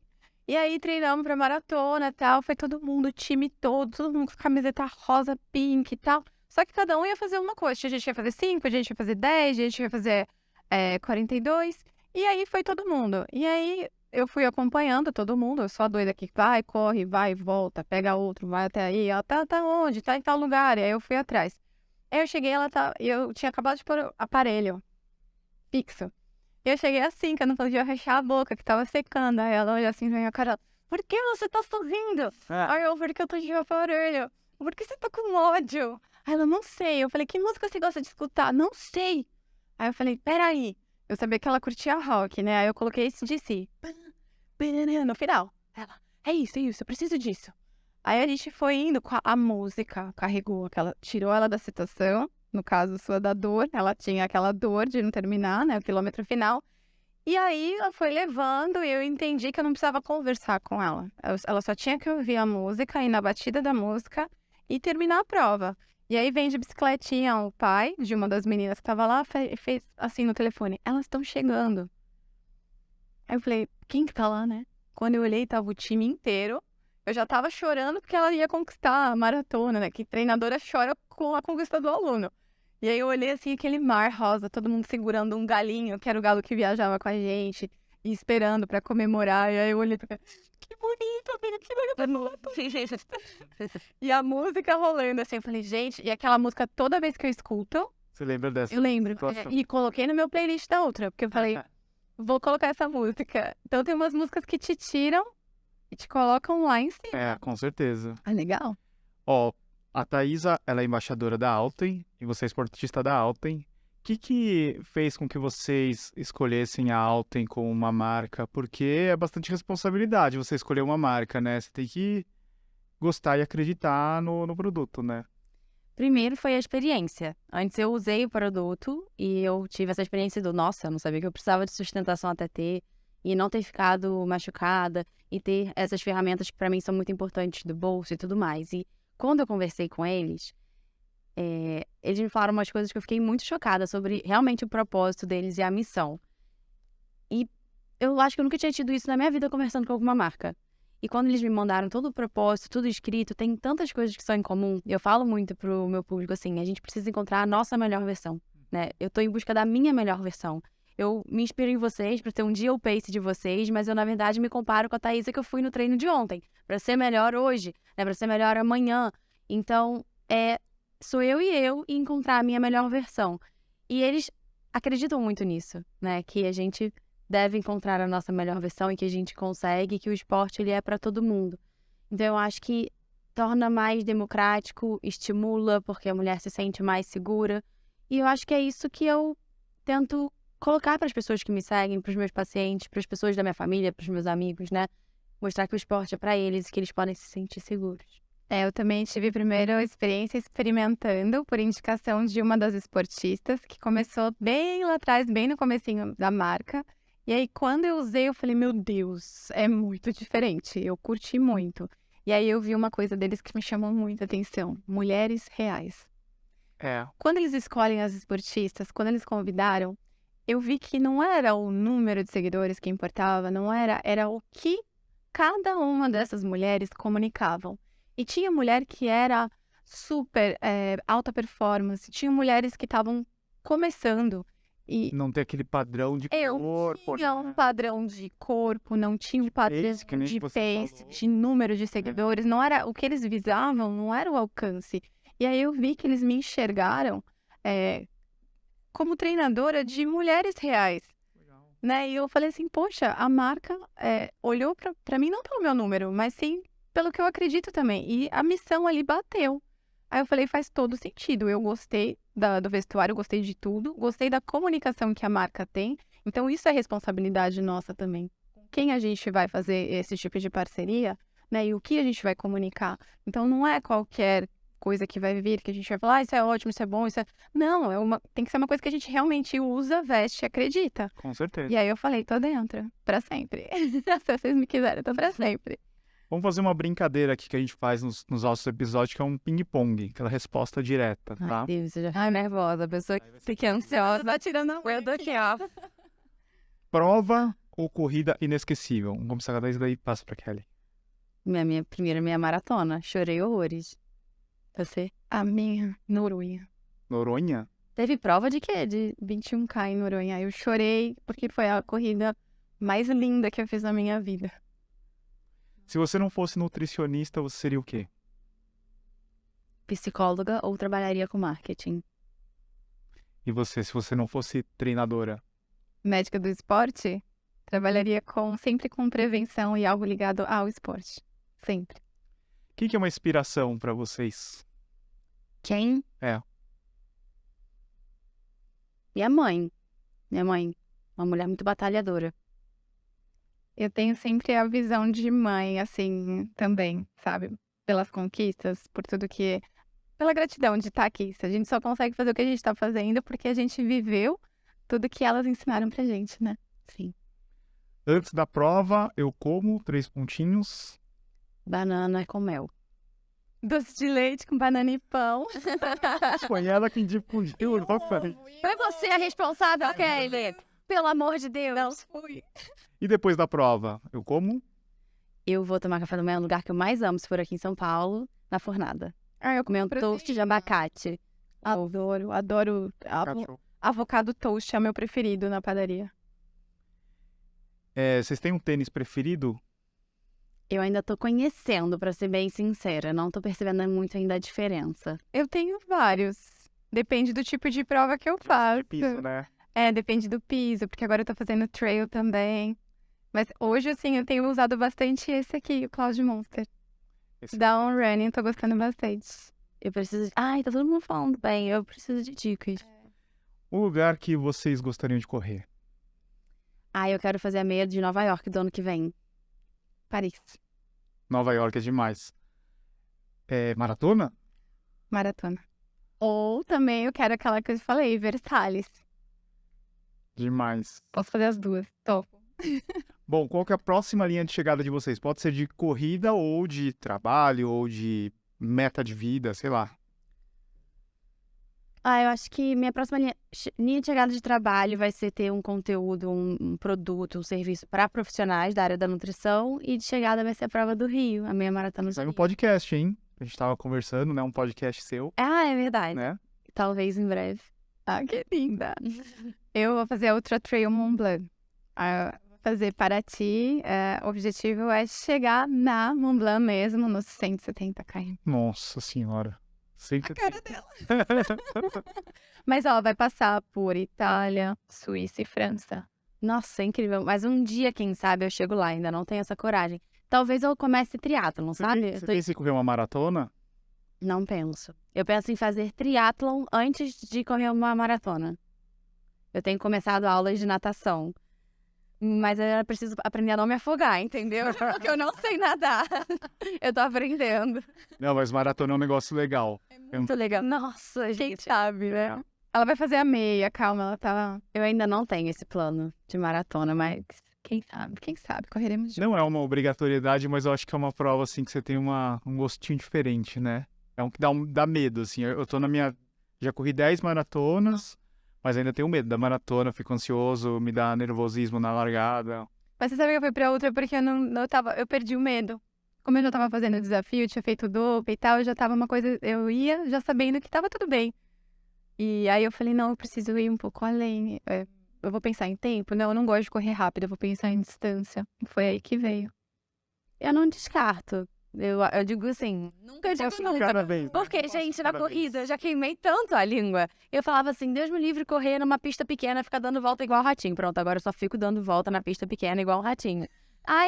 E aí treinamos pra maratona e tal, foi todo mundo, o time todo mundo com camiseta rosa, pink e tal. Só que cada um ia fazer uma coisa, a gente ia fazer 5, a gente ia fazer 10, a gente ia fazer 42, e aí foi todo mundo. E aí eu fui acompanhando todo mundo, eu sou a doida que vai, corre, vai, volta, pega outro, vai até aí, ela tá onde? Tá em tal lugar, e aí eu fui atrás. Aí eu cheguei, eu tinha acabado de pôr o aparelho fixo. E eu cheguei assim, que eu não podia fechar a boca, que tava secando. Aí ela olhou assim na minha cara, por que você tá sorrindo? Aí eu, porque eu tô de aparelho. Por que você tá com ódio? Aí ela, não sei. Eu falei, que música você gosta de escutar? Não sei. Aí eu falei, peraí. Eu sabia que ela curtia rock, né? Aí eu coloquei esse DC. No final. Ela, é isso, eu preciso disso. Aí a gente foi indo com a música, carregou tirou ela da situação, no caso sua da dor, ela tinha aquela dor de não terminar, né, o quilômetro final. E aí ela foi levando e eu entendi que eu não precisava conversar com ela. Ela só tinha que ouvir a música, ir na batida da música e terminar a prova. E aí vem de bicicletinha o pai de uma das meninas que tava lá, fez assim no telefone, elas estão chegando. Aí eu falei, quem que tá lá, né? Quando eu olhei, tava o time inteiro. Eu já tava chorando porque ela ia conquistar a maratona, né? Que treinadora chora com a conquista do aluno. E aí eu olhei assim, aquele mar rosa, todo mundo segurando um galinho, que era o galo que viajava com a gente, e esperando pra comemorar. E aí eu olhei pra que bonito, amiga, que E a música rolando, assim, eu falei, gente, e aquela música toda vez que eu escuto... Você lembra dessa? Eu lembro. E coloquei no meu playlist da outra, porque eu falei, vou colocar essa música. Então tem umas músicas que te tiram e te colocam lá em cima. Com certeza. Legal. A Thaisa, ela é embaixadora da Alten e você é esportista da Alten. O que fez com que vocês escolhessem a Alten como uma marca? Porque é bastante responsabilidade você escolher uma marca, né? Você tem que gostar e acreditar no produto, né? Primeiro foi a experiência. Antes eu usei o produto e eu tive essa experiência do, nossa, eu não sabia que eu precisava de sustentação até ter, e não ter ficado machucada, e ter essas ferramentas que para mim são muito importantes do bolso e tudo mais. E quando eu conversei com eles, eles me falaram umas coisas que eu fiquei muito chocada sobre realmente o propósito deles e a missão. E eu acho que eu nunca tinha tido isso na minha vida conversando com alguma marca. E quando eles me mandaram todo o propósito, tudo escrito, tem tantas coisas que são em comum. Eu falo muito pro meu público assim, a gente precisa encontrar a nossa melhor versão, né? Eu tô em busca da minha melhor versão. Eu me inspiro em vocês pra ter um dia o pace de vocês, mas eu, na verdade, me comparo com a Thaísa que eu fui no treino de ontem. Pra ser melhor hoje, né? Pra ser melhor amanhã. Então, sou eu e encontrar a minha melhor versão. E eles acreditam muito nisso, né? Que a gente deve encontrar a nossa melhor versão e que a gente consegue, que o esporte ele é para todo mundo. Então eu acho que torna mais democrático, estimula, porque a mulher se sente mais segura. E eu acho que é isso que eu tento colocar para as pessoas que me seguem, para os meus pacientes, para as pessoas da minha família, para os meus amigos, né? Mostrar que o esporte é para eles e que eles podem se sentir seguros. Eu também tive primeiro a experiência experimentando por indicação de uma das esportistas, que começou bem lá atrás, bem no comecinho da marca. E aí, quando eu usei, eu falei, meu Deus, é muito diferente. Eu curti muito. E aí, eu vi uma coisa deles que me chamou muita atenção. Mulheres reais. Quando eles escolhem as esportistas, quando eles convidaram, eu vi que não era o número de seguidores que importava, não era, era o que cada uma dessas mulheres comunicavam. E tinha mulher que era super alta performance, tinha mulheres que estavam começando. E Não ter aquele padrão de corpo. não tinha um padrão de corpo, não tinha um padrão pace, que nem de você pace, falou. de número de seguidores, não era o que eles visavam, não era o alcance. E aí eu vi que eles me enxergaram como treinadora de mulheres reais, né? E eu falei assim, poxa, a marca olhou pra mim não pelo meu número, mas sim pelo que eu acredito também. E a missão ali bateu. Aí eu falei, faz todo sentido. Eu gostei do vestuário, gostei de tudo, gostei da comunicação que a marca tem. Então, isso é responsabilidade nossa também. Com quem a gente vai fazer esse tipo de parceria, né? E o que a gente vai comunicar. Então, não é qualquer coisa que vai vir, que a gente vai falar, isso é ótimo, isso é bom, isso é... Não, tem que ser uma coisa que a gente realmente usa, veste e acredita. Com certeza. E aí eu falei, tô dentro, pra sempre. Se vocês me quiserem, tô pra sempre. Vamos fazer uma brincadeira aqui que a gente faz nos nossos episódios, que é um ping-pong, aquela resposta direta, tá? Ai, Deus, eu já fico nervosa. A pessoa que fica ansiosa, tá tirando a eu daqui, ó. Prova ou corrida inesquecível? Vamos começar com a daí passa pra Kelly. Minha maratona. Chorei horrores. Você? A minha, Noronha. Noronha? Teve prova de quê? De 21K em Noronha. Eu chorei porque foi a corrida mais linda que eu fiz na minha vida. Se você não fosse nutricionista, você seria o quê? psicóloga ou trabalharia com marketing? E você, se você não fosse treinadora? Médica do esporte, trabalharia sempre com prevenção e algo ligado ao esporte. Sempre. Quem que é uma inspiração pra vocês? Quem? É. Minha mãe. Minha mãe. Uma mulher muito batalhadora. Eu tenho sempre a visão de mãe, assim, também, sabe? Pelas conquistas, por tudo que... Pela gratidão de estar aqui. A gente só consegue fazer o que a gente está fazendo porque a gente viveu tudo que elas ensinaram pra gente, né? Sim. Antes da prova, eu como 3 pontinhos. Banana com mel. Doce de leite com banana e pão. Foi ela quem difundiu, não foi? Foi você a responsável, Kelly? Pelo amor de Deus. Não fui. E depois da prova, eu como? Eu vou tomar café da manhã no lugar que eu mais amo, se for aqui em São Paulo, na Fornada. Eu Comer um toast de abacate. Adoro. Avocado toast é meu preferido na padaria. Vocês têm um tênis preferido? Eu ainda tô conhecendo, pra ser bem sincera. Não tô percebendo muito ainda a diferença. Eu tenho vários. Depende do tipo de prova que eu faço. Piso, né? Depende do piso, porque agora eu tô fazendo trail também. Mas hoje, assim, eu tenho usado bastante esse aqui, o Cloud Monster. Da On Running, tô gostando bastante. Eu preciso de... Ai, tá todo mundo falando bem. Eu preciso de dicas. Um lugar que vocês gostariam de correr? Eu quero fazer a meia de Nova York do ano que vem. Paris. Nova York é demais. Maratona? Maratona. Ou também eu quero aquela que eu falei, Versalhes. Demais. Posso fazer as duas. Topo. Bom, qual que é a próxima linha de chegada de vocês? Pode ser de corrida ou de trabalho ou de meta de vida, sei lá. Eu acho que minha próxima linha de chegada de trabalho vai ser ter um conteúdo, um produto, um serviço para profissionais da área da nutrição, e de chegada vai ser a prova do Rio, a meia maratona do Sai um Rio. podcast, hein? A gente tava conversando, né? Um podcast seu, É verdade. né? Talvez em breve. Ah, que linda. Eu vou fazer a Ultra Trail Mont Blanc. Vou fazer Paraty. O objetivo é chegar na Mont Blanc mesmo, nos 170 km. Nossa senhora. Sempre... Cara dela. Mas, vai passar por Itália, Suíça e França. Nossa, é incrível. Mas um dia, quem sabe, eu chego lá. Ainda não tenho essa coragem. Talvez eu comece triatlon, sabe? Você pensa em correr uma maratona? Não penso. Eu penso em fazer triatlon antes de correr uma maratona. Eu tenho começado aulas de natação. Mas eu preciso aprender a não me afogar, entendeu? Porque eu não sei nadar. Eu tô aprendendo. Não, mas maratona é um negócio legal. Muito legal. Nossa, Quem gente. sabe, né? Ela vai fazer a meia, calma, ela tá... Eu ainda não tenho esse plano de maratona, mas Quem sabe, correremos juntos. Não é uma obrigatoriedade, mas eu acho que é uma prova, assim, que você tem um gostinho diferente, né? É um que dá medo, assim. Eu tô na minha... Já corri 10 maratonas, mas ainda tenho medo da maratona, fico ansioso, me dá nervosismo na largada. Mas você sabe que eu fui pra outra porque eu perdi o medo. Como eu já tava fazendo o desafio, tinha feito dope e tal, já tava uma coisa... Eu ia já sabendo que tava tudo bem. E aí eu falei, não, eu preciso ir um pouco além. Eu vou pensar em tempo? Não, eu não gosto de correr rápido, eu vou pensar em distância. Foi aí que veio. eu não descarto. Eu digo assim, nunca digo nunca. Parabéns. Porque, gente, na Parabéns. corrida eu já queimei tanto a língua. Eu falava assim, Deus me livre correr numa pista pequena, ficar dando volta igual ratinho. Pronto, agora eu só fico dando volta na pista pequena igual um ratinho.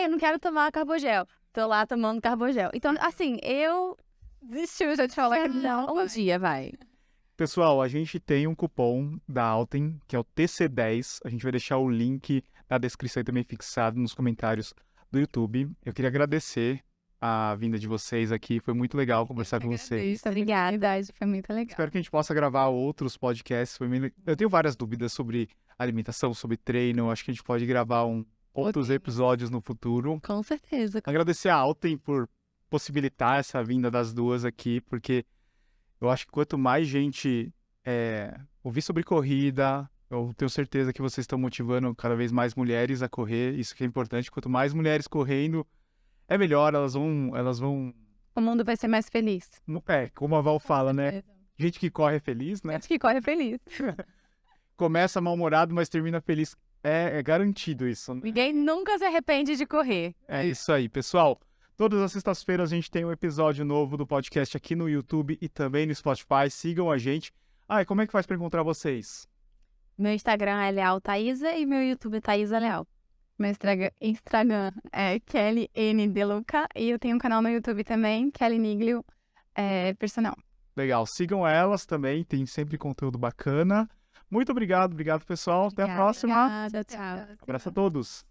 Eu não quero tomar carbogel. Tô lá tomando carbogel. Então, assim, eu... Desistiu já de falar que não. Um dia vai. Pessoal, a gente tem um cupom da Alten, que é o TC10. A gente vai deixar o link na descrição e também fixado nos comentários do YouTube. Eu queria agradecer a vinda de vocês aqui. Foi muito legal conversar com vocês. Obrigada. Foi muito legal. Espero que a gente possa gravar outros podcasts. Eu tenho várias dúvidas sobre alimentação, sobre treino. Acho que a gente pode gravar outros episódios no futuro. Com certeza. Agradecer a Alten por possibilitar essa vinda das duas aqui, porque eu acho que quanto mais gente ouvir sobre corrida, eu tenho certeza que vocês estão motivando cada vez mais mulheres a correr. Isso que é importante. Quanto mais mulheres correndo, é melhor. Elas vão... O mundo vai ser mais feliz. Como a Val fala, né? Gente que corre é feliz, né? Gente que corre feliz. Começa mal-humorado, mas termina feliz. É garantido isso, né? Ninguém nunca se arrepende de correr. É isso aí, pessoal. Todas as sextas-feiras a gente tem um episódio novo do podcast aqui no YouTube e também no Spotify. Sigam a gente. E como é que faz para encontrar vocês? Meu Instagram é Leal Thaisa e meu YouTube é Thaisa Leal. Meu Instagram é Kelly N. Deluca e eu tenho um canal no YouTube também, Kelly Niglio, personal. Legal, sigam elas também, tem sempre conteúdo bacana. Muito obrigado, pessoal. Até a próxima. Obrigada, tchau. Abraço a todos.